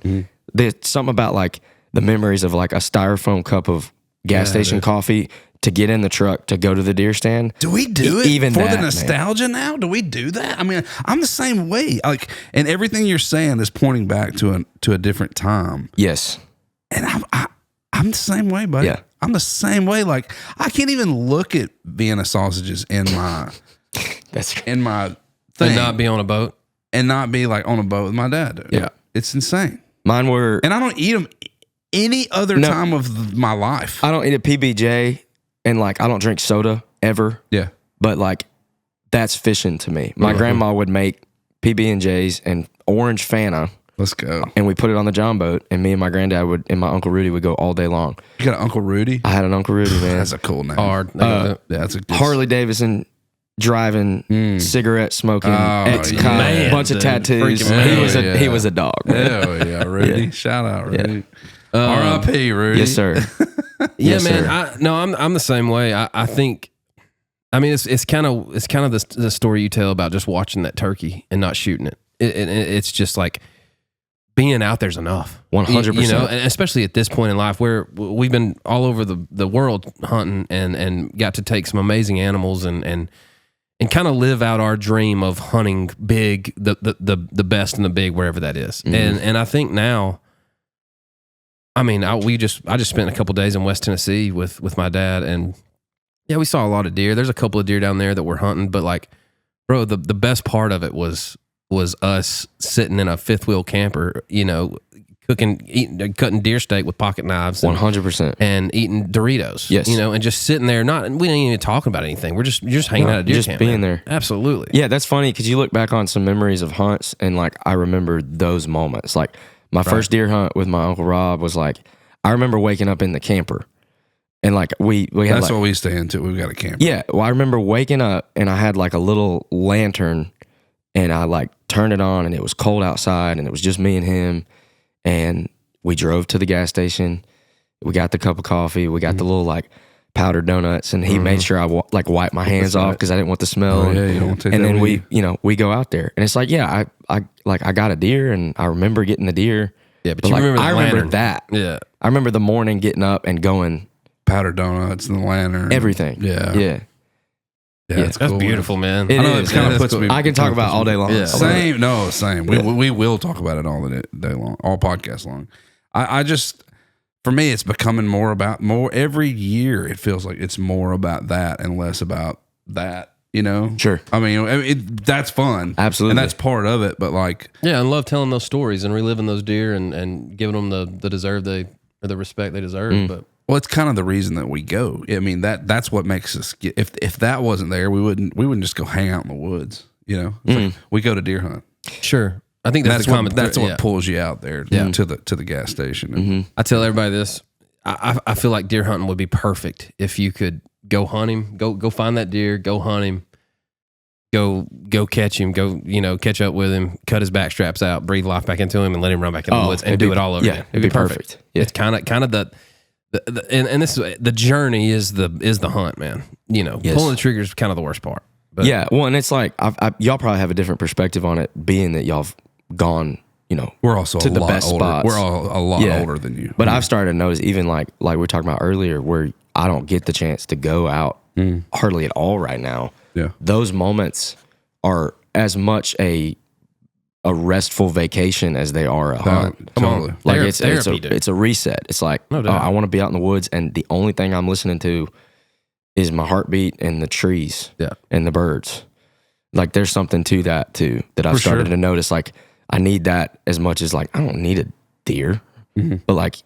There's something about like the memories of like a styrofoam cup of gas station coffee to get in the truck to go to the deer stand. Do we do it Even for that, the man. nostalgia now? Do we do that? I mean, I'm the same way. Like, and everything you're saying is pointing back to a different time. Yes. And I'm the same way, buddy. Yeah. I'm the same way. Like, I can't even look at Vienna sausages in my That's thing and not be on a boat. and not be like on a boat with my dad. Dude. Yeah. It's insane. mine were. And I don't eat them any other No. time of my life. I don't eat a PBJ, and like I don't drink soda ever. Yeah. But like that's fishing to me. My grandma would make PB&Js and orange Fanta, Let's go. and we put it on the John boat, and me and my granddad and my Uncle Rudy would go all day long. You got an Uncle Rudy? I had an Uncle Rudy, man. That's a cool name. Hard. Yeah, that's a good Harley Davidson driving, cigarette smoking, Oh, ex-cop, man, bunch of dude. tattoos. Freaking He was a dog. Man. Hell yeah, Rudy. Shout out, Rudy. Um, R.I.P. Rudy. Yes, sir. Yeah, Yes, man. sir. I'm the same way. I think. I mean, it's kind of the story you tell about just watching that turkey and not shooting it. It's just like being out there's enough. 100%. You know, and especially at this point in life where we've been all over the world hunting and got to take some amazing animals and kind of live out our dream of hunting big, the best and the big wherever that is. Mm-hmm. And I think now. I mean, I just spent a couple days in West Tennessee with my dad, and yeah, we saw a lot of deer. There's a couple of deer down there that we're hunting, but like, bro, the best part of it was us sitting in a fifth wheel camper, you know, cutting deer steak with pocket knives. 100%. And eating Doritos. Yes. And just sitting there. We ain't even talking about anything. You're just hanging out at deer just camp. being there. Absolutely. Yeah, that's funny because you look back on some memories of hunts and like I remember those moments. Like my first deer hunt with my Uncle Rob was like, I remember waking up in the camper. And like we had that's what we stay into. We've got a camper. Yeah. Well, I remember waking up and I had like a little lantern and I like turned it on and it was cold outside and it was just me and him. And we drove to the gas station. We got the cup of coffee. We got the little like powdered donuts and he made sure I wiped my hands off because I didn't want the smell. Oh, yeah, you don't want to take and that then with we go out there and it's like, yeah, I got a deer and I remember getting the deer. Yeah, but you remember the remember lantern. that. Yeah. I remember the morning getting up and going, powdered donuts and the lantern. everything. Yeah. Yeah. That's cool, beautiful, man. It I know is. it kind of That's puts cool. me. I can talk about it all day long. Yeah. Same. We will talk about it all the day long, all podcast long. I just, for me, it's becoming more every year. It feels like it's more about that and less about that. Sure. I mean, that's fun. Absolutely. and that's part of it. But like, Yeah, I love telling those stories and reliving those deer and giving them the deserve the respect they deserve. But well, it's kind of the reason that we go. I mean, that's what makes us get. If that wasn't there, we wouldn't just go hang out in the woods. It's like we go to deer hunt. sure, I think that's That's what yeah. pulls you out there to the gas station. And I tell everybody this. I feel like deer hunting would be perfect if you could go hunt him, go find that deer, go hunt him, go catch him, catch up with him, cut his back straps out, breathe life back into him, and let him run back in the woods and do it all over again. It'd be perfect. Yeah. It's kind of and this is the journey is the hunt, man. Pulling the trigger is kind of the worst part. But Yeah. Well, and it's like y'all probably have a different perspective on it, being that y'all have gone, we're also to a the lot best older. spots. We're all a lot Yeah. older than you. But I've started to notice, even like we were talking about earlier, where I don't get the chance to go out hardly at all right now. Yeah. Those moments are as much a restful vacation as they are a hunt. Totally. Like Therapy, dude. it's a reset. It's like, No doubt. I want to be out in the woods, and the only thing I'm listening to is my heartbeat and the trees and the birds. Like there's something to that too that I've started to notice. Like I need that as much as like I don't need a deer, but like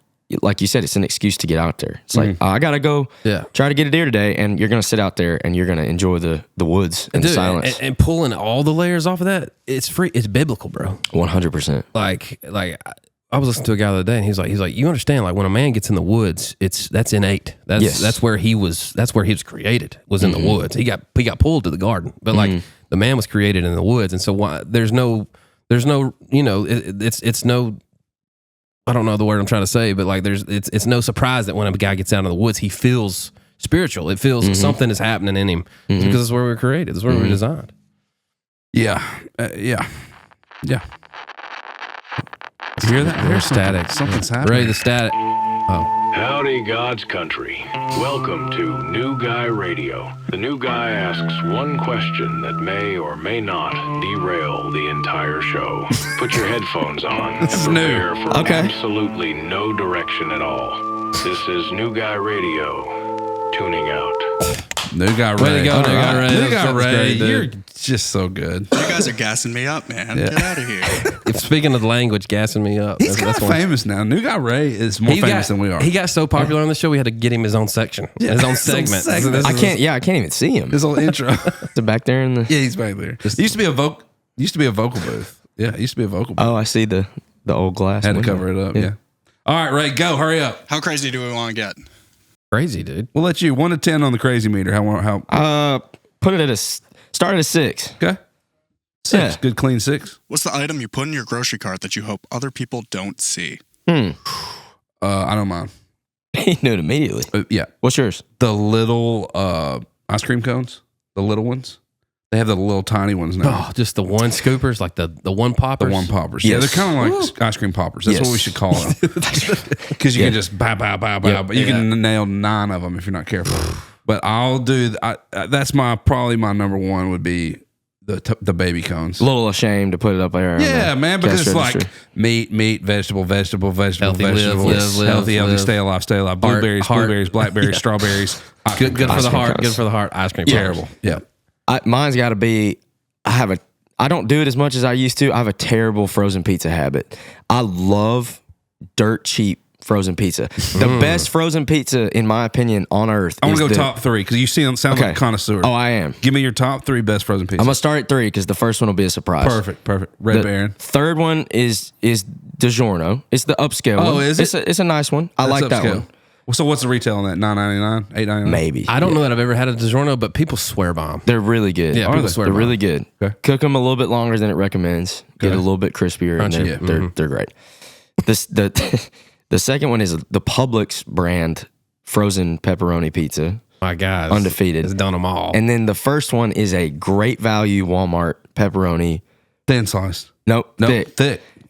you said, it's an excuse to get out there. It's like I gotta go try to get a deer today, and you're gonna sit out there and you're gonna enjoy the woods and the silence. and pulling all the layers off of that, it's free. It's biblical, bro. 100%. Like I was listening to a guy the other day, and he's like, you understand, like when a man gets in the woods, that's innate. That's where he was. That's where he was created. Was in the woods. He got pulled to the garden, but like the man was created in the woods, and so there's no, it's no. I don't know the word I'm trying to say, but like it's no surprise that when a guy gets out of the woods, he feels spiritual. It feels something is happening in him because it's where we're created. It's where we're designed. Yeah. Yeah. You hear that? There's static. Something's happening. Ray, the static. Oh. Howdy, God's country. Welcome to New Guy Radio. The new guy asks one question that may or may not derail the entire show. Put your headphones on and prepare for absolutely no direction at all. This is New Guy Radio. Tuning out. New Guy Ray. Way to go, New Guy Ray. New Guy That was Ray. great, dude. You're just so good. You guys are gassing me up, man. Get out of here. Speaking of the language, gassing me up. He's kind of famous now. New Guy Ray is more famous than we are. He got so popular on the show, we had to get him his own section, his own segment. I can't even see him. His little intro. Is it back there in the? Yeah, he's back there. It used to be a vocal booth. Yeah, it used to be a vocal booth. Oh, I see the old glass. Had to window. cover it up. Yeah. All right, Ray, go. Hurry up. How crazy do we want to get? Crazy, dude. We'll let you 1 to 10 on the crazy meter. How? Put it at start at a 6. Okay. 6. Yeah. Good clean 6. What's the item you put in your grocery cart that you hope other people don't see? I don't mind. He knew it immediately. Yeah. What's yours? The little ice cream cones, the little ones. They have the little tiny ones now. Oh, just the one scoopers, like the one poppers. The one poppers. Yes. Yeah, they're kind of like ice cream poppers. That's what we should call them. Because you can just bow, but you can nail 9 of them if you're not careful. But I'll do, that's probably my number one would be the baby cones. A little ashamed to put it up there. Yeah, man, because it's register. like meat, vegetable, Healthy, vegetable, live, healthy, stay alive. Blueberries, Heart. blueberries, blackberries, strawberries. Good for the Ice cream heart. cones. Good for the heart. Ice cream. Terrible. Yeah. Mine's got to be. I don't do it as much as I used to. I have a terrible frozen pizza habit. I love dirt cheap frozen pizza. The best frozen pizza, in my opinion, on earth. I want to go top 3 because you sound like a connoisseur. Oh, I am. Give me your top 3 best frozen pizzas. I'm gonna start at 3 because the first one will be a surprise. Perfect. Red Baron. Third one is DiGiorno. It's the upscale one. Is it? It's a nice one. I like that one. So what's the retail on that? $9.99, $8.99? Maybe. I don't know that I've ever had a DiGiorno, but people swear by them. They're really good. Yeah, people swear They're by really good. Okay. Cook them a little bit longer than it recommends. Get it a little bit crispier. Crunchy, And they're great. The second one is the Publix brand frozen pepperoni pizza. My God, Undefeated. It's done them all. And then the first one is a great value Walmart pepperoni. Thin sliced. Nope. Thick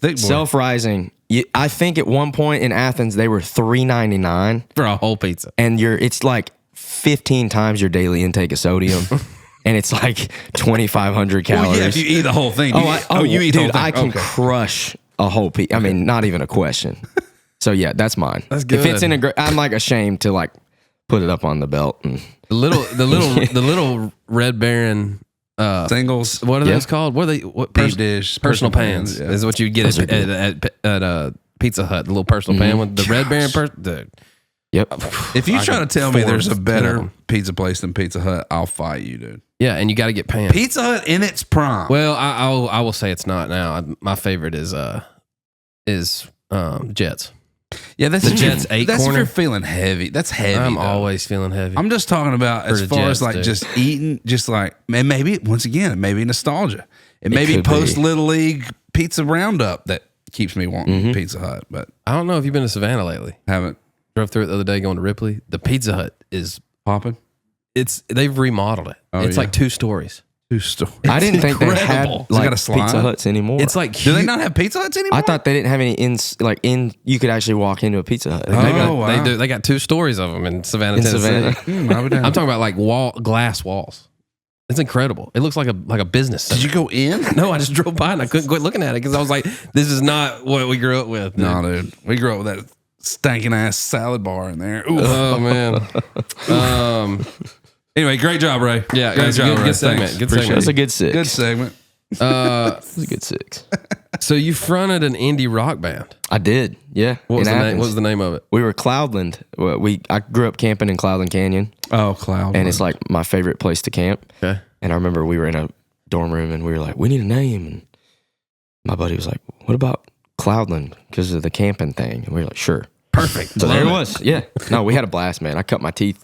boy. Self-rising. I think at one point in Athens they were $3.99 for a whole pizza. and it's like 15 times your daily intake of sodium. And it's like 2,500 calories. Well, yeah, if you eat the whole thing. You eat the whole dude, thing. I can crush a whole pizza. I mean, not even a question. So yeah, that's mine. That's good. If it's in I'm like ashamed to like put it up on the belt. And The little Red Baron singles. What are those called? What are they? Deep dish. Personal pans yeah. is what you get at Pizza Hut. The little personal pan with the Red Baron. Dude. Yep. If you try to tell me there's a better them. pizza place than Pizza Hut, I'll fight you, dude. Yeah, and you got to get pans. Pizza Hut in its prime. Well, I will say it's not now. My favorite is Jets. Yeah, that's The Jets 8 That's if corner. you're feeling heavy. That's heavy. I'm though. always feeling heavy. I'm just talking about as the far Jets, as like dude. just eating, just like, and maybe once again, it may be nostalgia. It may be could post be. Little League pizza roundup that keeps me wanting Pizza Hut, but I don't know if you've been to Savannah lately. haven't Drove through it the other day going to Ripley. The Pizza Hut is popping. they've remodeled it. Oh, It's yeah. like 2 stories. Two stories. I didn't think they had incredible. Has it like got a slide? Pizza Huts anymore. It's like Do they not have Pizza Huts anymore? I thought they didn't have any you could actually walk into a Pizza Hut. Oh, they wow. do. They got 2 stories of them in Savannah, Tennessee. Savannah. I would I'm talking about like glass walls. It's incredible. It looks like a business center. Did you go in? No, I just drove by and I couldn't quit looking at it because I was like, this is not what we grew up with. Dude. No, dude. We grew up with that stinking ass salad bar in there. Ooh. Oh man. Anyway, great job, Ray. Yeah, great that's job, good Ray. segment. Thanks. Good Appreciate segment. That's a it. good 6. Good segment. That's a good 6. So you fronted an indie rock band. I did. Yeah. What was in the name? Athens. What was the name of it? We were Cloudland. I grew up camping in Cloudland Canyon, Oh, Cloud. and it's like my favorite place to camp. Okay. And I remember we were in a dorm room, and we were like, we need a name. And my buddy was like, what about Cloudland? Because of the camping thing. And we were like, sure. Perfect. So there it Love was. Yeah. No, we had a blast, man. I cut my teeth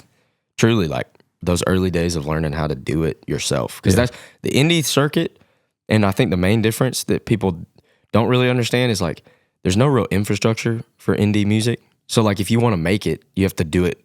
truly like those early days of learning how to do it yourself. Because that's the indie circuit. And I think the main difference that people don't really understand is like there's no real infrastructure for indie music. So like if you want to make it, you have to do it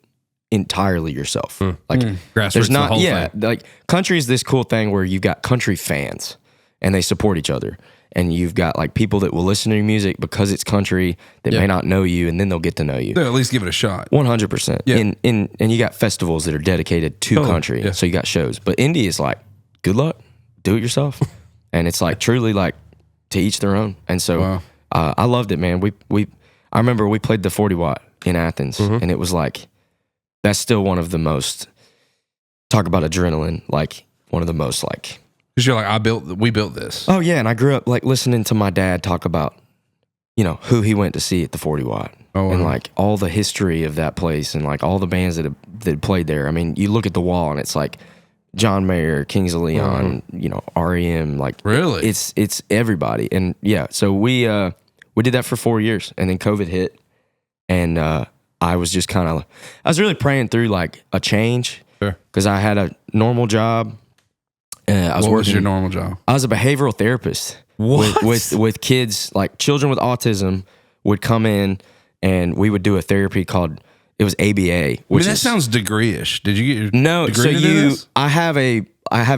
entirely yourself. Like Grassroots, there's the not whole thing. like country is this cool thing where you've got country fans and they support each other. And you've got like people that will listen to your music because it's country that may not know you, and then they'll get to know you. They'll at least give it a shot. 100%. Yeah. And you got festivals that are dedicated to country. Yeah. So you got shows. But indie is like, good luck, do it yourself. And it's like truly like to each their own. And so Wow. I loved it, man. I remember we played the 40 watt in Athens, and it was like, that's still one of the most, talk about adrenaline, like one of the most like, Because you're like, we built this. oh yeah. And I grew up like listening to my dad talk about, who he went to see at the 40 watt. Oh, And wow. like all the history of that place and like all the bands that had played there. I mean, you look at the wall and it's like John Mayer, Kings of Leon, REM, like Really? it's everybody. And yeah, so we did that for 4 years, and then COVID hit, and I was just I was really praying through like a change. Sure. Because I had a normal job. I was What was working. your normal job? I was a behavioral therapist. What? With kids, like children with autism would come in, and we would do a therapy called, it was ABA. I Which mean, that is, sounds degree-ish. Did you get your no, degree so to do this? I have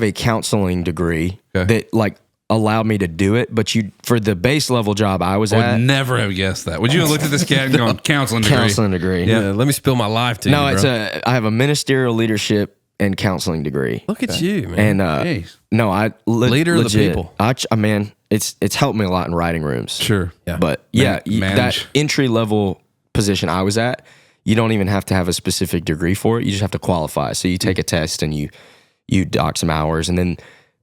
a counseling degree Okay. that like allowed me to do it, but for the base level job I was I at, would never have guessed that. Would you have looked at this cat and gone, counseling degree? counseling degree. Yeah, let me spill my life to No, you, it's bro. I have a ministerial leadership and counseling degree. Look at you, man. And Jeez. no, I Leader of the legit, people. Man, it's helped me a lot in writing rooms. Sure. Yeah. But yeah, manage. that entry level position I was at, you don't even have to have a specific degree for it. You just have to qualify. So you take a test and you dock some hours, and then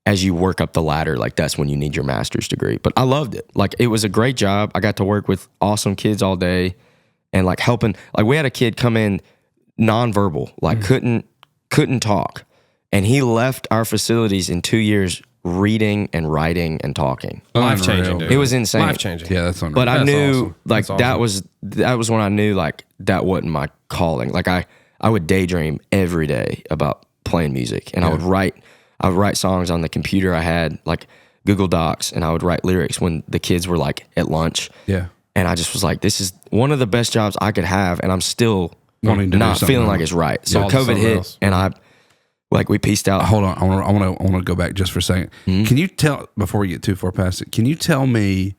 as you work up the ladder, like that's when you need your master's degree. But I loved it. Like it was a great job. I got to work with awesome kids all day and like helping. Like we had a kid come in nonverbal, like couldn't talk. And he left our facilities in 2 years reading and writing and talking. Life changing, dude. It was insane. Life changing. Yeah, that's unreal. But I That's knew awesome. like That's that was when I knew like that wasn't my calling. Like I would daydream every day about playing music, and I would write songs on the computer I had, like Google Docs, and I would write lyrics when the kids were like at lunch. Yeah. And I just was like, this is one of the best jobs I could have, and I'm still Wanting to do not something feeling else. like it's right. So Yeah, COVID something hit, else. and we pieced out. Hold on, I want to go back just for a second. Can you tell, before we get too far past it, can you tell me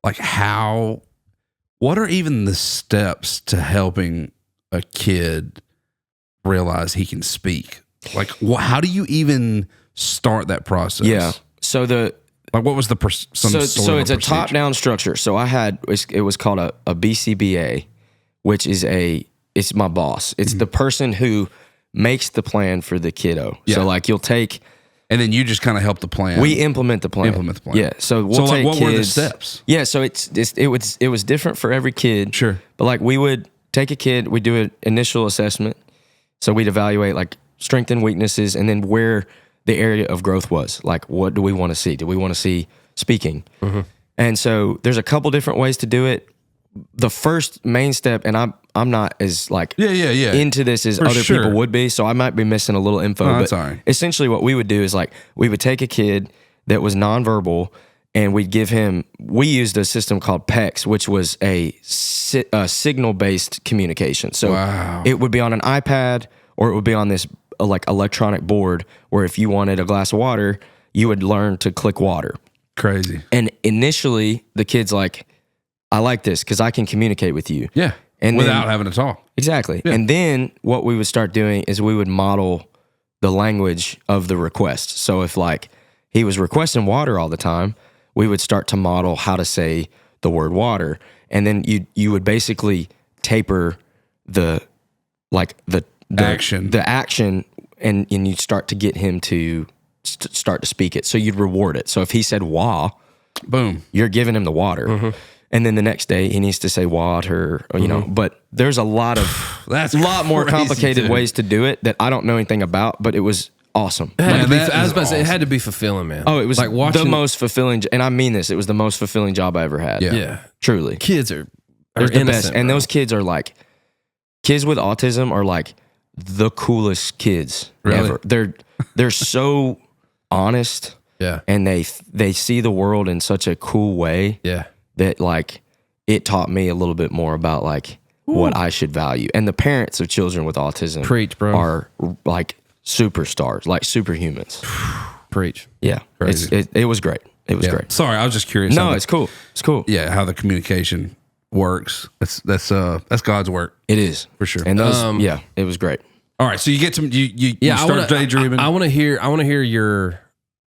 like what are even the steps to helping a kid realize he can speak? Like how do you even start that process? Yeah. So Like what was the so it's a top down structure. So it was called a BCBA, which is it's my boss. It's the person who makes the plan for the kiddo. Yeah. So like you'll take, and then you just kind of help the plan. we implement the plan. Implement the plan. Yeah. So we'll So like take what were the kids- steps? Yeah. So it was different for every kid. Sure. But like we would take a kid, we do an initial assessment. So we'd evaluate like strengths and weaknesses, and then where the area of growth was. Like what do we want to see? Do we want to see speaking? And so there's a couple different ways to do it. The first main step, and I'm not as like Yeah. into this as For other sure. people would be, so I might be missing a little info. No, but that's all right. essentially what we would do is like we would take a kid that was nonverbal, and we'd give him, we used a system called PEX, which was a signal-based communication. So Wow. it would be on an iPad, or it would be on this like electronic board where if you wanted a glass of water, you would learn to click water. Crazy. And initially the kid's like, I like this because I can communicate with you. Yeah. And without then- having to talk. Exactly. And then what we would start doing is we would model the language of the request. So if like he was requesting water all the time, we would start to model how to say the word water. And then you would basically taper the action and you'd start to get him to start to speak it. So you'd reward it. So if he said wah, Boom. you're giving him the water. And then the next day he needs to say water, or, you know, but there's a lot of, That's a lot more crazy, complicated dude. ways to do it that I don't know anything about, but it was awesome. It had to be, that I was is about to say, it awesome. had to be fulfilling, man. Oh, it was like watching the most fulfilling, and I mean this, it was the most fulfilling job I ever had. Yeah. Yeah, Truly. kids are They're the innocent, best. And bro. those kids are like, kids with autism are like the coolest kids Really? ever. They're so honest, Yeah, and they see the world in such a cool way yeah. that like it taught me a little bit more about like what I should value. And the parents of children with autism Preach, bro. are like superstars, like superhumans. Preach. Yeah. Crazy. It was great. It was Yeah. great. Sorry, I was just curious. No, how it's cool. It's cool. yeah, how the communication works. That's God's work It is. for sure. And those, it was great. All right, so you get some. You Yeah, start daydreaming. I want to hear your,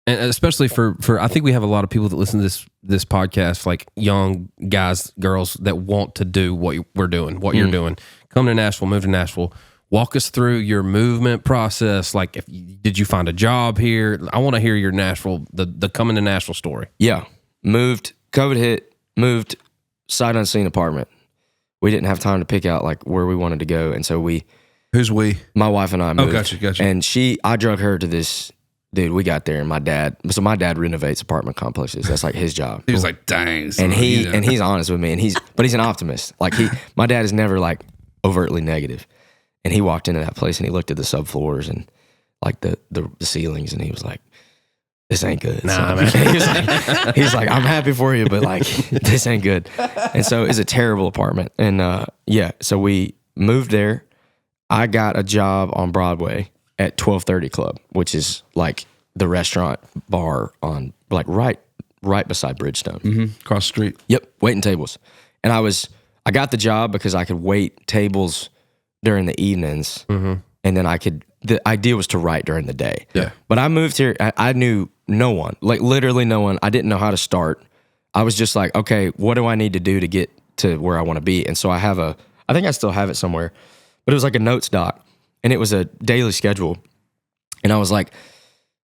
and especially for I think we have a lot of people that listen to this podcast, like young guys, girls that want to do what we're doing, what you're doing. Come to Nashville, move to Nashville. Walk us through your movement process. Like, did you find a job here? I want to hear your Nashville, the coming to Nashville story. Yeah. Moved, COVID hit, moved, sight unseen apartment. We didn't have time to pick out like where we wanted to go. And so Who's we? my wife and I moved. gotcha. And I drug her to this, dude, we got there and my dad renovates apartment complexes. That's like his job. He was like, dang. son, And you know. he's honest with me, and he's an optimist. Like my dad is never like overtly negative. And he walked into that place and he looked at the subfloors and like the ceilings, and he was like, "This ain't good." Nah, man. He's like, "I'm happy for you, but like this ain't good." And so it's a terrible apartment. And so we moved there. I got a job on Broadway at 1230 Club, which is like the restaurant bar on like right beside Bridgestone. Across the street. Yep, waiting tables. And I got the job because I could wait tables during the evenings, and then the idea was to write during the day. Yeah. But I moved here, I knew no one, like literally no one. I didn't know how to start. I was just like, okay, what do I need to do to get to where I want to be? And so I think I still have it somewhere, but it was like a notes doc, and it was a daily schedule. And I was like,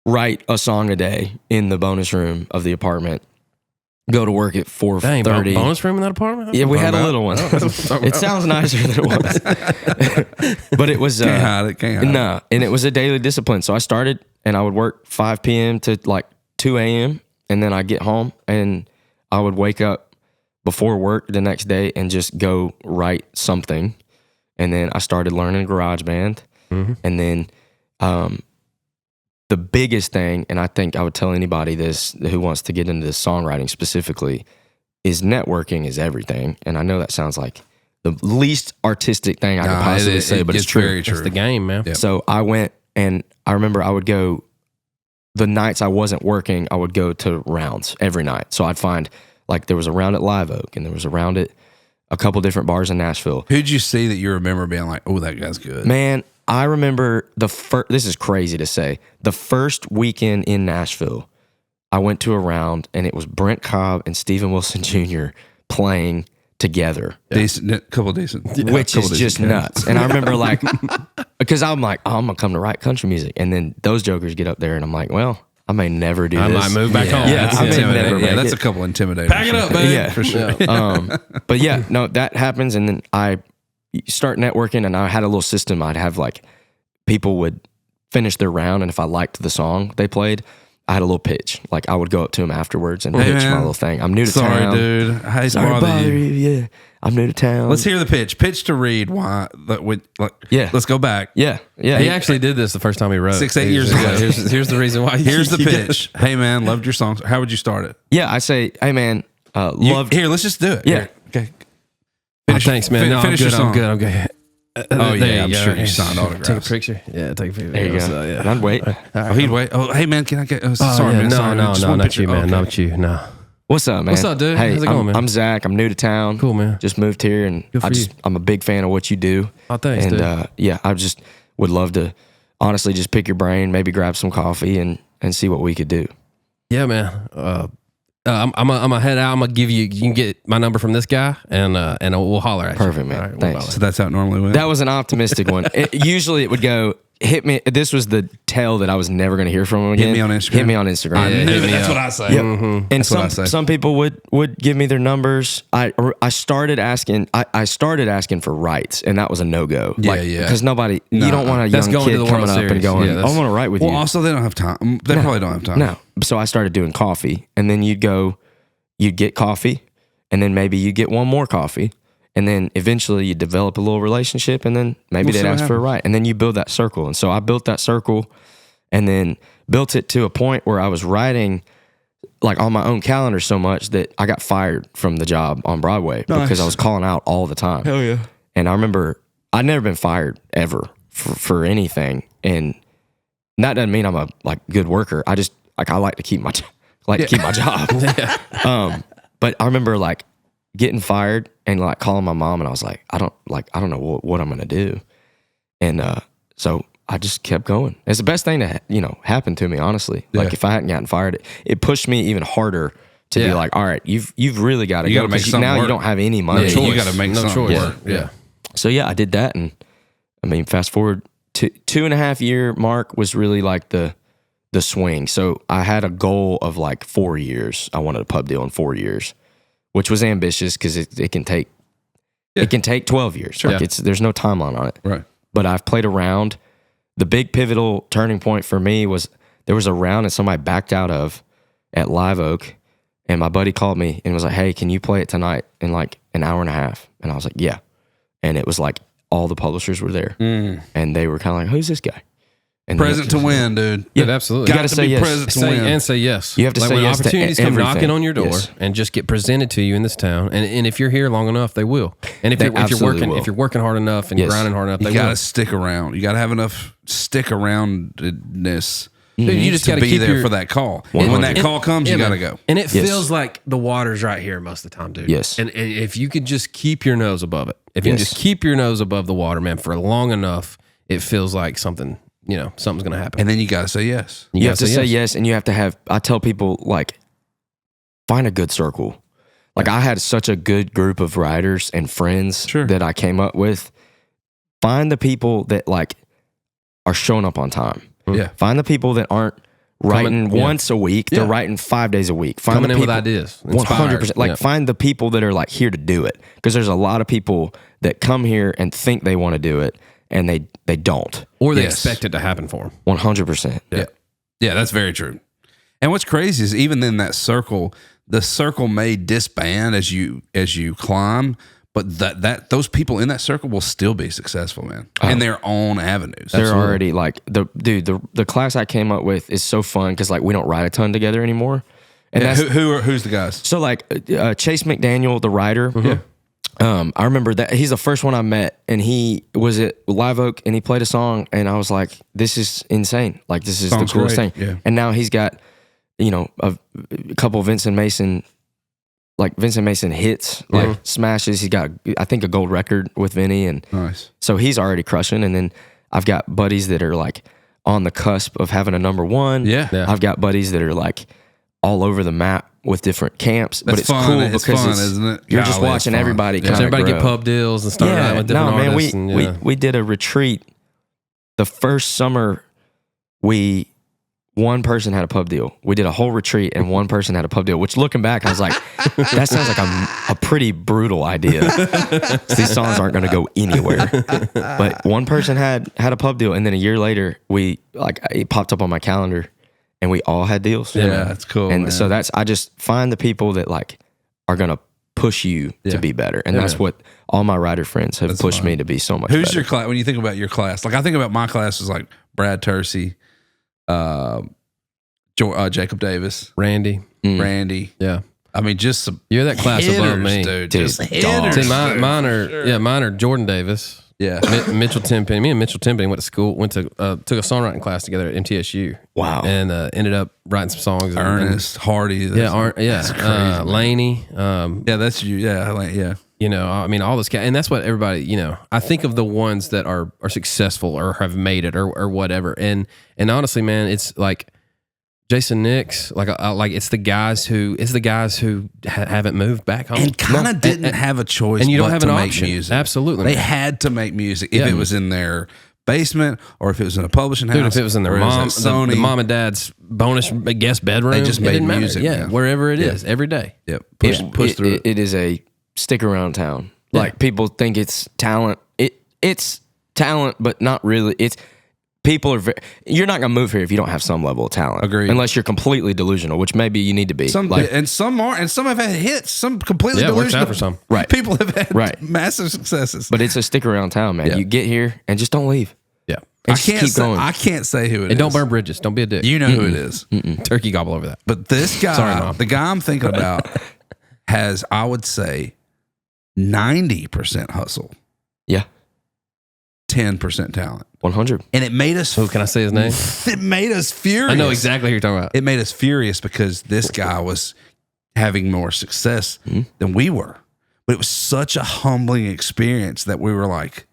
write a song a day in the bonus room of the apartment. Go to work at 4:30. Dang, bonus room in that apartment? Yeah, we had a little one. It sounds nicer than it was. But it was... Can't hide it. No, and it was a daily discipline. So I started, and I would work 5 p.m. to like 2 a.m., and then I'd get home, and I would wake up before work the next day and just go write something. And then I started learning GarageBand. Mm-hmm. And then the biggest thing, and I think I would tell anybody this who wants to get into this songwriting specifically, is networking is everything. And I know that sounds like the least artistic thing I could possibly say, but it's true. Very true. It's the game, man. Yep. So I went, and I remember I would go, the nights I wasn't working, I would go to rounds every night. So I'd find, like, there was a round at Live Oak, and there was a round at a couple different bars in Nashville. Who'd you see that you remember being like, oh, that guy's good? Man, I remember this is crazy to say, the first weekend in Nashville, I went to a round, and it was Brent Cobb and Stephen Wilson Jr. playing together. Couple decent. Which is just nuts. And I remember, like, because I'm like, oh, I'm going to come to write country music. And then those jokers get up there, and I'm like, well, I may never do this. I might move back home. Yeah, I may never make that's it. a couple intimidating. Pack it up, baby. Yeah, for sure. But yeah, no, that happens, and then I start networking, and I had a little system. I'd have, like, people would finish their round, and if I liked the song they played, I had a little pitch. Like, I would go up to them afterwards and pitch my little thing. I'm new to town. Sorry, dude. I hate to Sorry to bother you. Yeah, I'm new to town. Let's hear the pitch. Pitch to read. Why? Yeah. Let's go back. Yeah. He actually did this the first time he wrote. 6-8 years ago. Here's the reason why. Here's the pitch. Hey, man, loved your songs. How would you start it? Yeah, I say, hey, man, loved. Here, let's just do it. Yeah. Here. Okay. Thanks, man. No, finish I'm your good. song. I'm good. I'm good. Oh, There yeah, I'm go. sure you signed autographs. Take a picture. Yeah, take a picture. There you go. So, yeah. I'd wait. Oh, he'd wait. Oh, hey, man, can I get... Oh, Oh, sorry, yeah. man. No, sorry, no, just no, one not picture. you, man. Okay. Not you. No. What's up, man? What's up, dude? Hey, How's it going, man? I'm Zach. I'm new to town. Cool, man. Just moved here, and Good for you. I'm a big fan of what you do. Oh, thanks, and dude. yeah, I just would love to honestly just pick your brain, maybe grab some coffee, and see what we could do. Yeah, man. I'm gonna head out. I'm gonna give you. You can get my number from this guy, and we'll holler at you. Perfect, man. All right, Thanks. So that's how it normally went? That was an optimistic one. Usually it would go, hit me. This was the tell that I was never going to hear from him again. me on Instagram. Hit me on Instagram. I knew hit it. me That's up. what I say. Yep. Mm-hmm. And what I say. some people would give me their numbers. I started asking. I started asking for rights, and that was a no go. Yeah, yeah. Because nobody, No. you don't want a That's young going to kid the coming World up and Series. going, Yeah, I that's- want to write with Well, you. also, they don't have time. They probably don't have time. No. So I started doing coffee, and then you'd get coffee, and then maybe you get one more coffee, and then eventually you develop a little relationship, and then maybe We'll they'd see what ask for a happens. ride, and then you build that circle. And so I built that circle, and then built it to a point where I was writing like on my own calendar so much that I got fired from the job on Broadway because I was calling out all the time. Hell yeah. And I remember I'd never been fired ever for anything, and that doesn't mean I'm a good worker. I just I like to keep my keep my job. But I remember getting fired and calling my mom, and I was like, I don't know what I'm gonna do, and so I just kept going. It's the best thing that happened to me, honestly. Yeah. If I hadn't gotten fired, it pushed me even harder to be like, all right, you've really got to You go, gotta make 'cause something now work. you don't have any money. Yeah, you gotta make something work. Yeah. So yeah, I did that, and I mean, fast forward to 2.5 year mark was really like the swing. So I had a goal of 4 years. I wanted a pub deal in 4 years, which was ambitious because it can take 12 years. Sure. There's no timeline on it. Right. But I've played around. The big pivotal turning point for me was there was a round that somebody backed out of at Live Oak, and my buddy called me and was like, "Hey, can you play it tonight in an hour and a half?" And I was like, "Yeah." And it was all the publishers were there, and they were kind of like, "Who's this guy?" And Present to win, dude. Yeah, absolutely. You gotta to say be yes. present to win. And say yes. You have to say when yes to opportunities come everything. knocking on your door Yes. and just get presented to you in this town. And if you're here long enough, they will. And if They you're absolutely working will. if you're working hard enough and Yes. grinding hard enough, You they gotta will. stick around. You gotta have enough stick aroundedness Dude, you just to gotta be keep there your, for that call. 100. When that call comes, you Yeah, gotta man. go. And it Yes. feels like the water's right here most of the time, dude. Yes. And if you could just keep your nose above it, if you can Yes. just keep your nose above the water, man, for long enough, it feels like something's going to happen. And then you gotta say yes. You have to gotta say yes, and you have to have. I tell people find a good circle. I had such a good group of writers and friends Sure. that I came up with. Find the people that are showing up on time. Yeah. Find the people that aren't writing once a week. They're writing 5 days a week. Coming in with ideas. 100%. Like find the people that are like here to do it. Because there's a lot of people that come here and think they want to do it and they don't. Or they expect it to happen for them. 100%. Yeah. Yeah, that's very true. And what's crazy is even in that circle, the circle may disband as you climb, but those people in that circle will still be successful, man, in their own avenues. They're already like the class I came up with is so fun because like we don't write a ton together anymore. And that's who's the guys? So like Chase McDaniel, the writer. I remember that he's the first one I met, and he was at Live Oak, and he played a song, and I was like, "This is insane! Like this is the coolest thing." Yeah. And now he's got, a couple of Vincent Mason hits, like smashes. He's got, I think, a gold record with Vinny, and nice. So he's already crushing. And then I've got buddies that are like on the cusp of having a number one. Yeah. I've got buddies that are like all over the map with different camps. But it's fun. cool It's because fun, isn't it? You're just watching everybody kind of everybody grow. get pub deals and start out with different artists. We did a retreat. The first summer, one person had a pub deal. We did a whole retreat and one person had a pub deal, which looking back, I was like, that sounds like a pretty brutal idea. These songs aren't going to go anywhere. But one person had a pub deal, and then a year later, it popped up on my calendar and we all had deals. Yeah, that's cool. And man. so I just find the people that like are going to push you to be better. And that's what all my writer friends have pushed me to be so much better. Who's your class? When you think about your class, like I think about my class is like Brad Tersey, Jacob Davis, Randy. Yeah. I mean, just some You're that class hitters, above me. dude. Dude, Just hitters. See, mine are Jordan Davis. Yeah. Mitchell Tenpenny. Me and Mitchell Tenpenny went to school, took a songwriting class together at MTSU. Wow. And ended up writing some songs. Ernest, Hardy. That's crazy. Laney. Yeah, that's you. Yeah. I mean, all this guy, and that's what everybody, I think of the ones that are successful or have made it or whatever. And honestly, man, it's like Jason Nix, like it's the guys who haven't moved back home And kind of didn't have a choice. and you don't but have to an make option. music. Absolutely, They man. had to make music if it was in their basement or if it was in a publishing house. Dude, if it was in their or mom, at Sony. the mom and dad's bonus guest bedroom, They just it made didn't matter. music, Yeah, man. wherever it is, every day. Yep. Push through it. It is a stick around town. Like people think it's talent. It's talent, but not really. People are. You're not gonna move here if you don't have some level of talent. Agreed. Unless you're completely delusional, which maybe you need to be. Some are, and some have had hits. Some completely Yeah, it works delusional. out for some. Right. People have had Right. massive successes. But it's a stick around town, man. Yeah. You get here and just don't leave. Yeah, And I just can't keep say, going. I can't say who it is. and don't burn bridges. Don't be a dick. You know who it is. Turkey gobble over that. But this guy, Sorry, Mom. the guy I'm thinking about, has, I would say, 90% hustle, Yeah, 10% talent. 100. And it made us. Oh, can I say his name? It made us furious. I know exactly who you're talking about. It made us furious because this guy was having more success than we were. But it was such a humbling experience that we were like,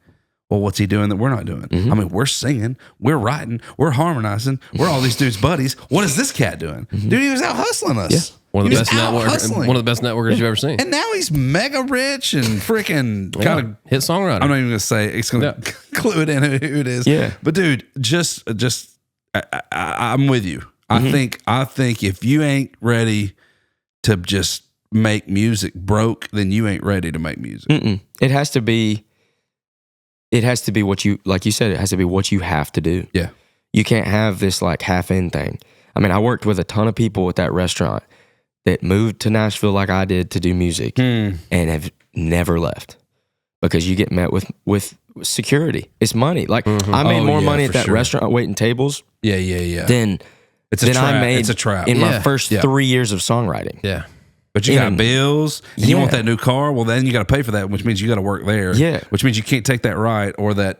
well, what's he doing that we're not doing? I mean, we're singing, we're writing, we're harmonizing, we're all these dudes' buddies. What is this cat doing? Dude, he was out hustling us. Yeah. One of He the was best out hustling. one of the best networkers you've ever seen. And now he's mega rich and freaking kind of hit songwriter. I'm not even gonna say it's gonna clue it in who it is. Yeah. But dude, I'm with you. I think if you ain't ready to just make music broke, then you ain't ready to make music. It has to be what you, like you said, it has to be what you have to do. Yeah. You can't have this like half in thing. I mean, I worked with a ton of people at that restaurant that moved to Nashville like I did to do music and have never left because you get met with security. It's money. Like I made more money at that restaurant waiting tables than It's a trap. I made It's a trap. in my first 3 years of songwriting. Yeah. But you got bills, and you want Yeah. that new car. Well, then you got to pay for that, which means you got to work there. Yeah. Which means you can't take that ride or that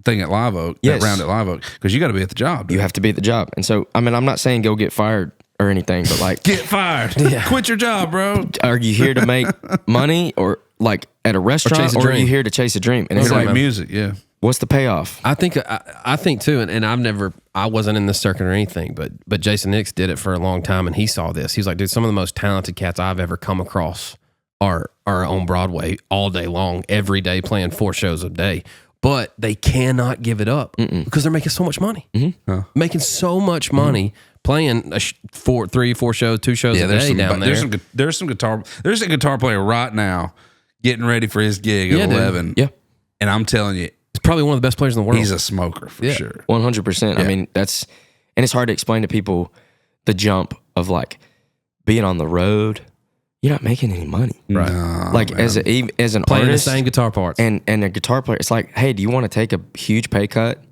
thing at Live Oak, Yes. that round at Live Oak, because you got to be at the job. You have to be at the job. And so, I mean, I'm not saying go get fired or anything, but like, Get fired. Quit your job, bro. are you here to make money or like at a restaurant chase a or are dream. you here to chase a dream? And It's it's like like, music, yeah. what's the payoff? I think too, and I wasn't in this circuit or anything, but Jason Nix did it for a long time, and he saw this. He was like, dude, some of the most talented cats I've ever come across are on Broadway all day long, every day, playing 4 shows a day, but they cannot give it up because they're making so much money. Making so much money playing 3, 4 shows, 2 shows a day down there. There's a guitar player right now getting ready for his gig at 11. Yeah. And I'm telling you, He's probably one of the best players in the world. he's a smoker for sure. 100%. I mean, and it's hard to explain to people the jump of like being on the road. You're not making any money, right? No, like man. as an playing artist, the same guitar parts, and a guitar player. It's like, hey, do you want to take a huge pay cut?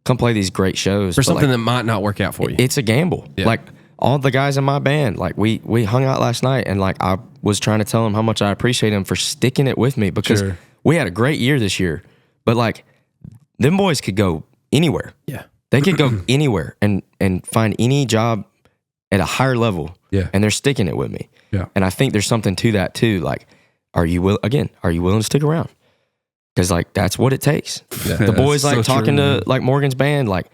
Come play these great shows for something that might not work out for you. It's a gamble. Yeah. Like all the guys in my band, like we hung out last night, and like I was trying to tell them how much I appreciate them for sticking it with me because we had a great year this year. But like them boys could go anywhere. Yeah, they could go anywhere and find any job at a higher level. Yeah, and they're sticking it with me. Yeah, and I think there's something to that too. Like, are you willing to stick around? Because like that's what it takes. Yeah, the boys like so talking true, to like Morgan's band. Like,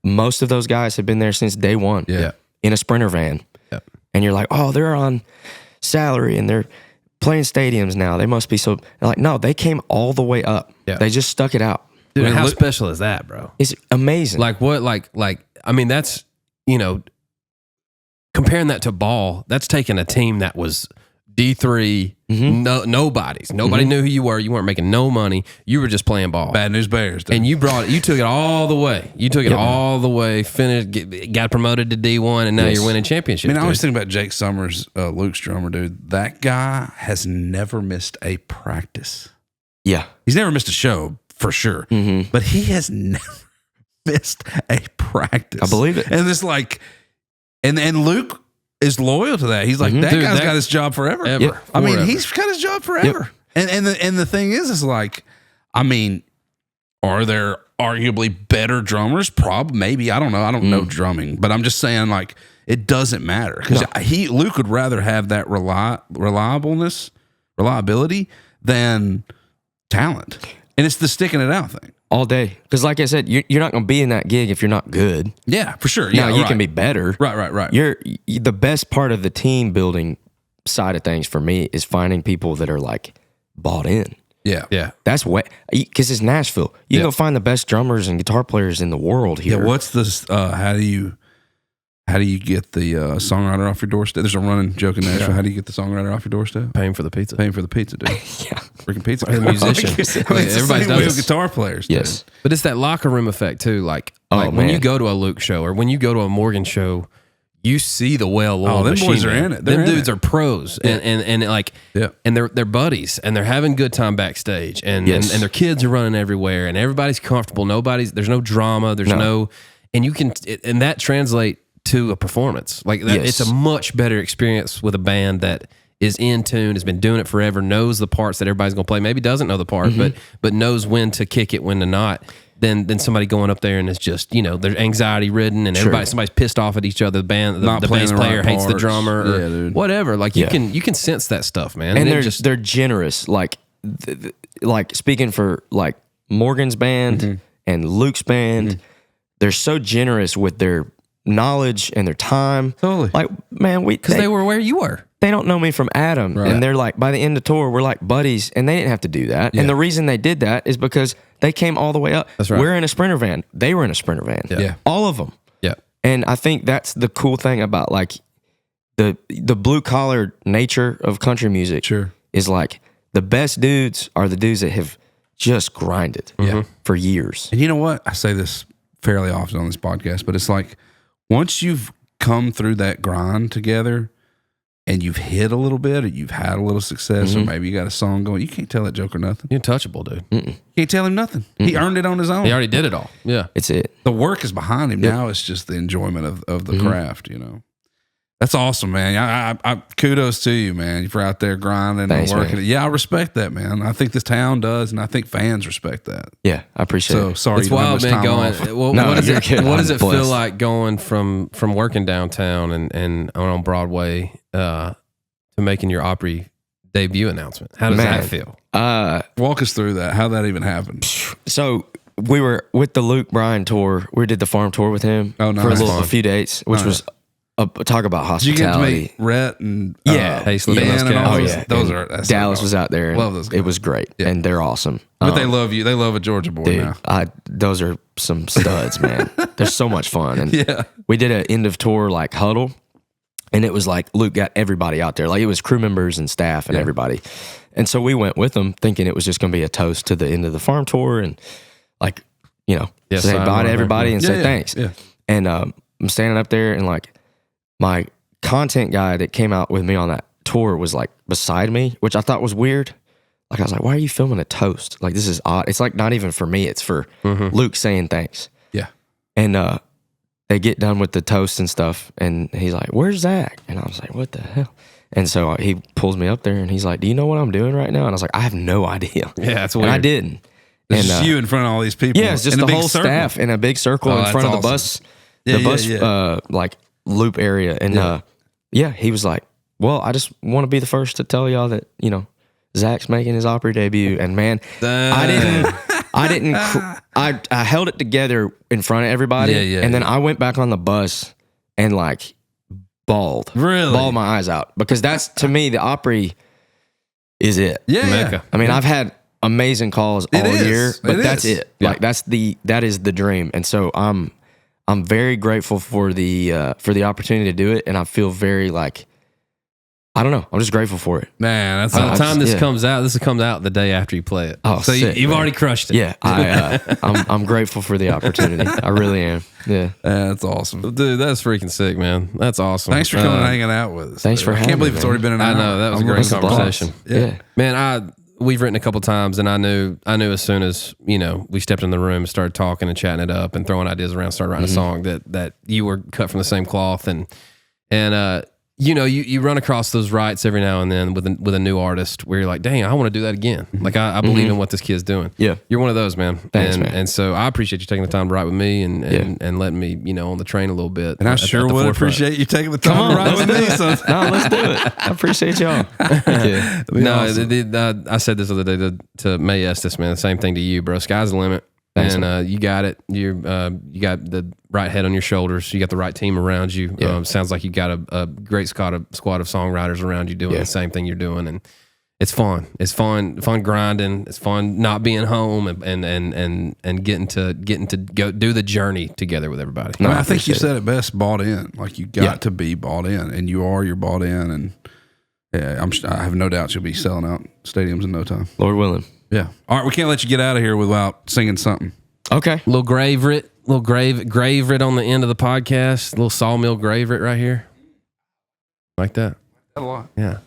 most of those guys have been there since day one. Yeah, in a Sprinter van. Yeah, and you're like, oh, they're on salary and they're playing stadiums now. They must be so. Like, no, they came all the way up. Yeah, they just stuck it out. Dude, how special is that, bro? It's amazing. Like what? Like I mean, that's comparing that to ball. That's taking a team that was D3. Nobody knew who you were. You weren't making no money. You were just playing ball. Bad News Bears, dude. And you took it all the way. You took it all the way. Finished, got promoted to D1, and now you're winning championships. I mean, I always think about Jake Summers, Luke's drummer, dude. That guy has never missed a practice. Yeah, he's never missed a show for sure, but he has never missed a practice. I believe it. And it's like, and Luke is loyal to that. He's like, that guy's got his job forever. I mean, he's got his job forever. And the thing is like, I mean, are there arguably better drummers? Maybe. I don't know. I don't know drumming, but I'm just saying like it doesn't matter because Luke would rather have that reliability than talent, and it's the sticking it out thing. All day. Because like I said, you're not going to be in that gig if you're not good. Yeah, for sure. Now, you can be better. Right. You're the best part of the team building side of things for me is finding people that are like bought in. Yeah. That's what, because it's Nashville. You can go find the best drummers and guitar players in the world here. Yeah, what's this, how do you get the songwriter off your doorstep? There's a running joke in Nashville. How do you get the songwriter off your doorstep? Paying for the pizza. Paying for the pizza, dude. Freaking pizza. Or the musician. Everybody does. Guitar players. Yes. Dude. But it's that locker room effect too. Like when you go to a Luke show or when you go to a Morgan show, you see the well-oiled them machine. boys are in it. Them dudes are pros, and they're buddies, and they're having good time backstage, and their kids are running everywhere, and everybody's comfortable. There's no drama. There's no, and you can, and that translate to a performance like that. It's a much better experience with a band that is in tune, has been doing it forever, knows the parts that everybody's going to play. Maybe doesn't know the part, but knows when to kick it, when to not. Than somebody going up there and it's just, they're anxiety ridden and somebody's pissed off at each other. The bass player hates the drummer or whatever. Like you can sense that stuff, man. And they're generous. Like speaking for like Morgan's band and Luke's band, they're so generous with their knowledge and their time. Totally. Like, man, because they were where you were. They don't know me from Adam. Right. And they're like, by the end of the tour, we're like buddies. And they didn't have to do that. Yeah. And the reason they did that is because they came all the way up. That's right. We're in a Sprinter van. They were in a Sprinter van. Yeah. All of them. Yeah. And I think that's the cool thing about like the blue collar nature of country music. Sure. Is like the best dudes are the dudes that have just grinded for years. And you know what? I say this fairly often on this podcast, but it's like once you've come through that grind together and you've hit a little bit or you've had a little success or maybe you got a song going, you can't tell that joker nothing. You're untouchable, dude. You can't tell him nothing. He earned it on his own. He already did it all. Yeah. It's it. The work is behind him. Now it's just the enjoyment of the craft, That's awesome, man. I kudos to you, man, for out there grinding and working. Man. Yeah, I respect that, man. I think this town does, and I think fans respect that. Yeah, I appreciate it. So sorry, it's wild, man. What does it feel like going from working downtown and on Broadway to making your Opry debut announcement? How does that feel? Walk us through that. How that even happened? So we were with the Luke Bryan tour. We did the farm tour with him for a few dates, which was talk about Did you get to hospitality. meet Rhett and Hayslip Ben and those and all guys? those? yeah. Those And are that's Dallas so was out there. And Love those guys. It was great, Yeah. and they're awesome. But they love you. They love a Georgia boy Dude, now. those are some studs, man. They're so much fun. And Yeah. we did an end of tour like huddle, and it was like Luke got everybody out there. Like it was crew members and staff and everybody. And so we went with them thinking it was just going to be a toast to the end of the farm tour and like, you know, say bye to everybody and say thanks. Yeah. And I'm standing up there and like my content guy that came out with me on that tour was like beside me, which I thought was weird. Like I was like, why are you filming a toast? Like this is odd. It's like not even for me. It's for Luke saying thanks. Yeah. And they get done with the toast and stuff, and he's like, "Where's Zach?" And I was like, "What the hell?" And so he pulls me up there, and he's like, "Do you know what I'm doing right now?" And I was like, "I have no idea." Yeah, that's and weird. I didn't. It's And just you in front of all these people. yeah, it's just in a the big whole circle. staff in a big circle Oh, in that's front of the awesome. bus, like loop area. And he was like, "Well, I just want to be the first to tell y'all that Zach's making his Opry debut." And man, I held it together in front of everybody. And then I went back on the bus and like bawled my eyes out, because that's, to me, the Opry is it. Yeah. Mecca. I mean, I've had amazing calls all year, but that's it. Yeah. Like that is the dream. And so I'm very grateful for the opportunity to do it, and I feel very like, I don't know, I'm just grateful for it. Man, that's By the awesome. time this comes out the day after you play it. Oh, so sick, you've man. already crushed it. Yeah, I'm grateful for the opportunity. I really am. Yeah. That's awesome. Dude, that's freaking sick, man. That's awesome. Thanks for coming and hanging out with us. Thanks for I having can't believe me, it's man. already been an hour. I know, that was a I'm great really surprised. conversation. Yeah. Man, we've written a couple times, and I knew as soon as we stepped in the room and started talking and chatting it up and throwing ideas around, started writing a song that you were cut from the same cloth, and you run across those rights every now and then with a new artist where you're like, dang, I want to do that again. Like I believe in what this kid's doing. Yeah. You're one of those, man. Thanks, man. And so I appreciate you taking the time to write with me and letting me, on the train a little bit. And I at sure the would forefront. appreciate you taking the time to ride with me. So No, let's do it. I appreciate y'all. Yeah. No, awesome. I said this the other day to May Estes, man. The same thing to you, bro. Sky's the limit. Thanks, And you got it. You got the right head on your shoulders. You got the right team around you. Yeah. Sounds like you got a great squad of songwriters around you doing the same thing you're doing, and it's fun. It's fun grinding. It's fun not being home and getting to go do the journry together with everybody. No, I think you appreciate said it best. Bought in, like you got to be bought in, and you're bought in, and yeah, I have no doubt you'll be selling out stadiums in no time. Lord willing. Yeah. All right, we can't let you get out of here without singing something. Okay. Little grave writ on the end of the podcast. Little sawmill grave writ right here, like that. A lot. Yeah.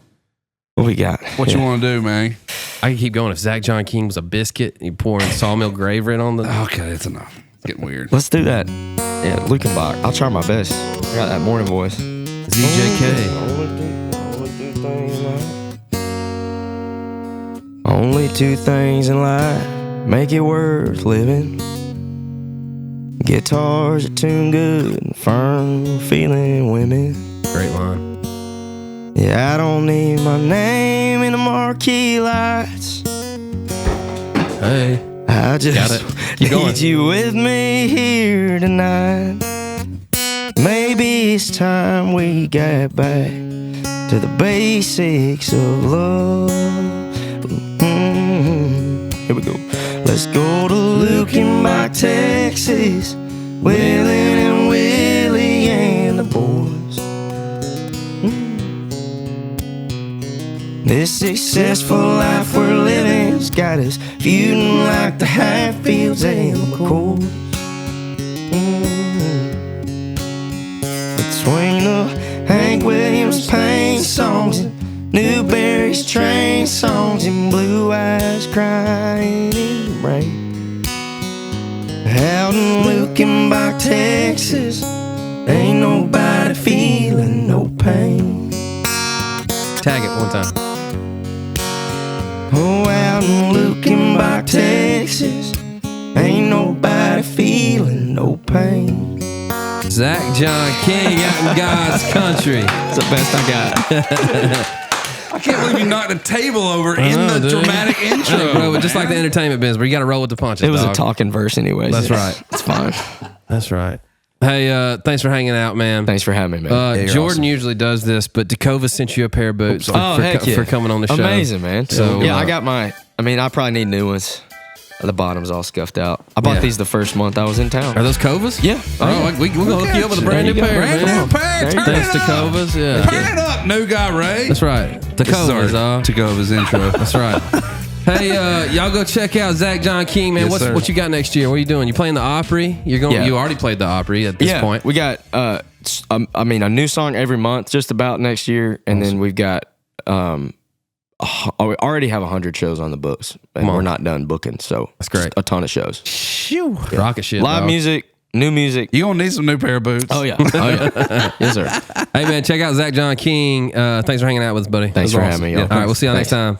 What we got? What you want to do, man? I can keep going. If Zach John King was a biscuit, you pouring sawmill grave writ on the. Okay, it's enough. It's getting weird. Let's do that. Yeah, Lukenbach. I'll try my best. I got that morning voice. ZJK. Only two things in life make it worth living. Guitars that tune good and firm feeling women. Great line. Yeah, I don't need my name in the marquee lights. Hey. I just Keep going. need you with me here tonight. Maybe it's time we get back to the basics of love. Here we go. Let's go to Lukenbach, Texas. Willie and Willie and the boys. This successful life we're living's got us feuding like the Hatfields and the McCoys. Between the Hank Williams pain songs and Newberry's train songs and Blue Eyes crying in the rain. Out in Lukenbach, Texas, ain't nobody feeling no pain. Tag it one time. Oh, out in Lukenbach, Texas, ain't nobody feeling no pain. Zach John King out in God's country. That's the best I got. I can't believe you knocked a table over in the dramatic intro. Hey, bro, just like the entertainment business, but you got to roll with the punches. It was dog. a talking verse anyways. That's right. It's fine. That's right. Hey, thanks for hanging out, man. Thanks for having me, man. you're Jordan awesome. usually does this, but Dakova sent you a pair of boots for coming on the show. Amazing, man. So, yeah, I got I probably need new ones. The bottom's all scuffed out. I bought these the first month I was in town. Are those Kovas? Yeah. We're going to hook you up with a brand new pair. Brand man. new pair. Turn Thanks it to up. Kovas. Yeah. Turn it up, new guy Ray. That's right. This is our Takovas, Takova's intro. That's right. Hey, y'all go check out Zach John King, man. Yes, sir. What you got next year? What are you doing? You playing the Opry? You're going. Yeah. You already played the Opry at this point. We got a new song every month just about next year, and then we've got we already have 100 shows on the books, and we're not done booking, so That's great. a ton of shows. Phew. Rocket shit. Live dog. music, new music. You gonna need some new pair of boots. Oh yeah. Yes, sir. Hey man, check out Zach John King. Thanks for hanging out with us, buddy. Thanks That was for having me, y'all. All right, we'll see y'all next time.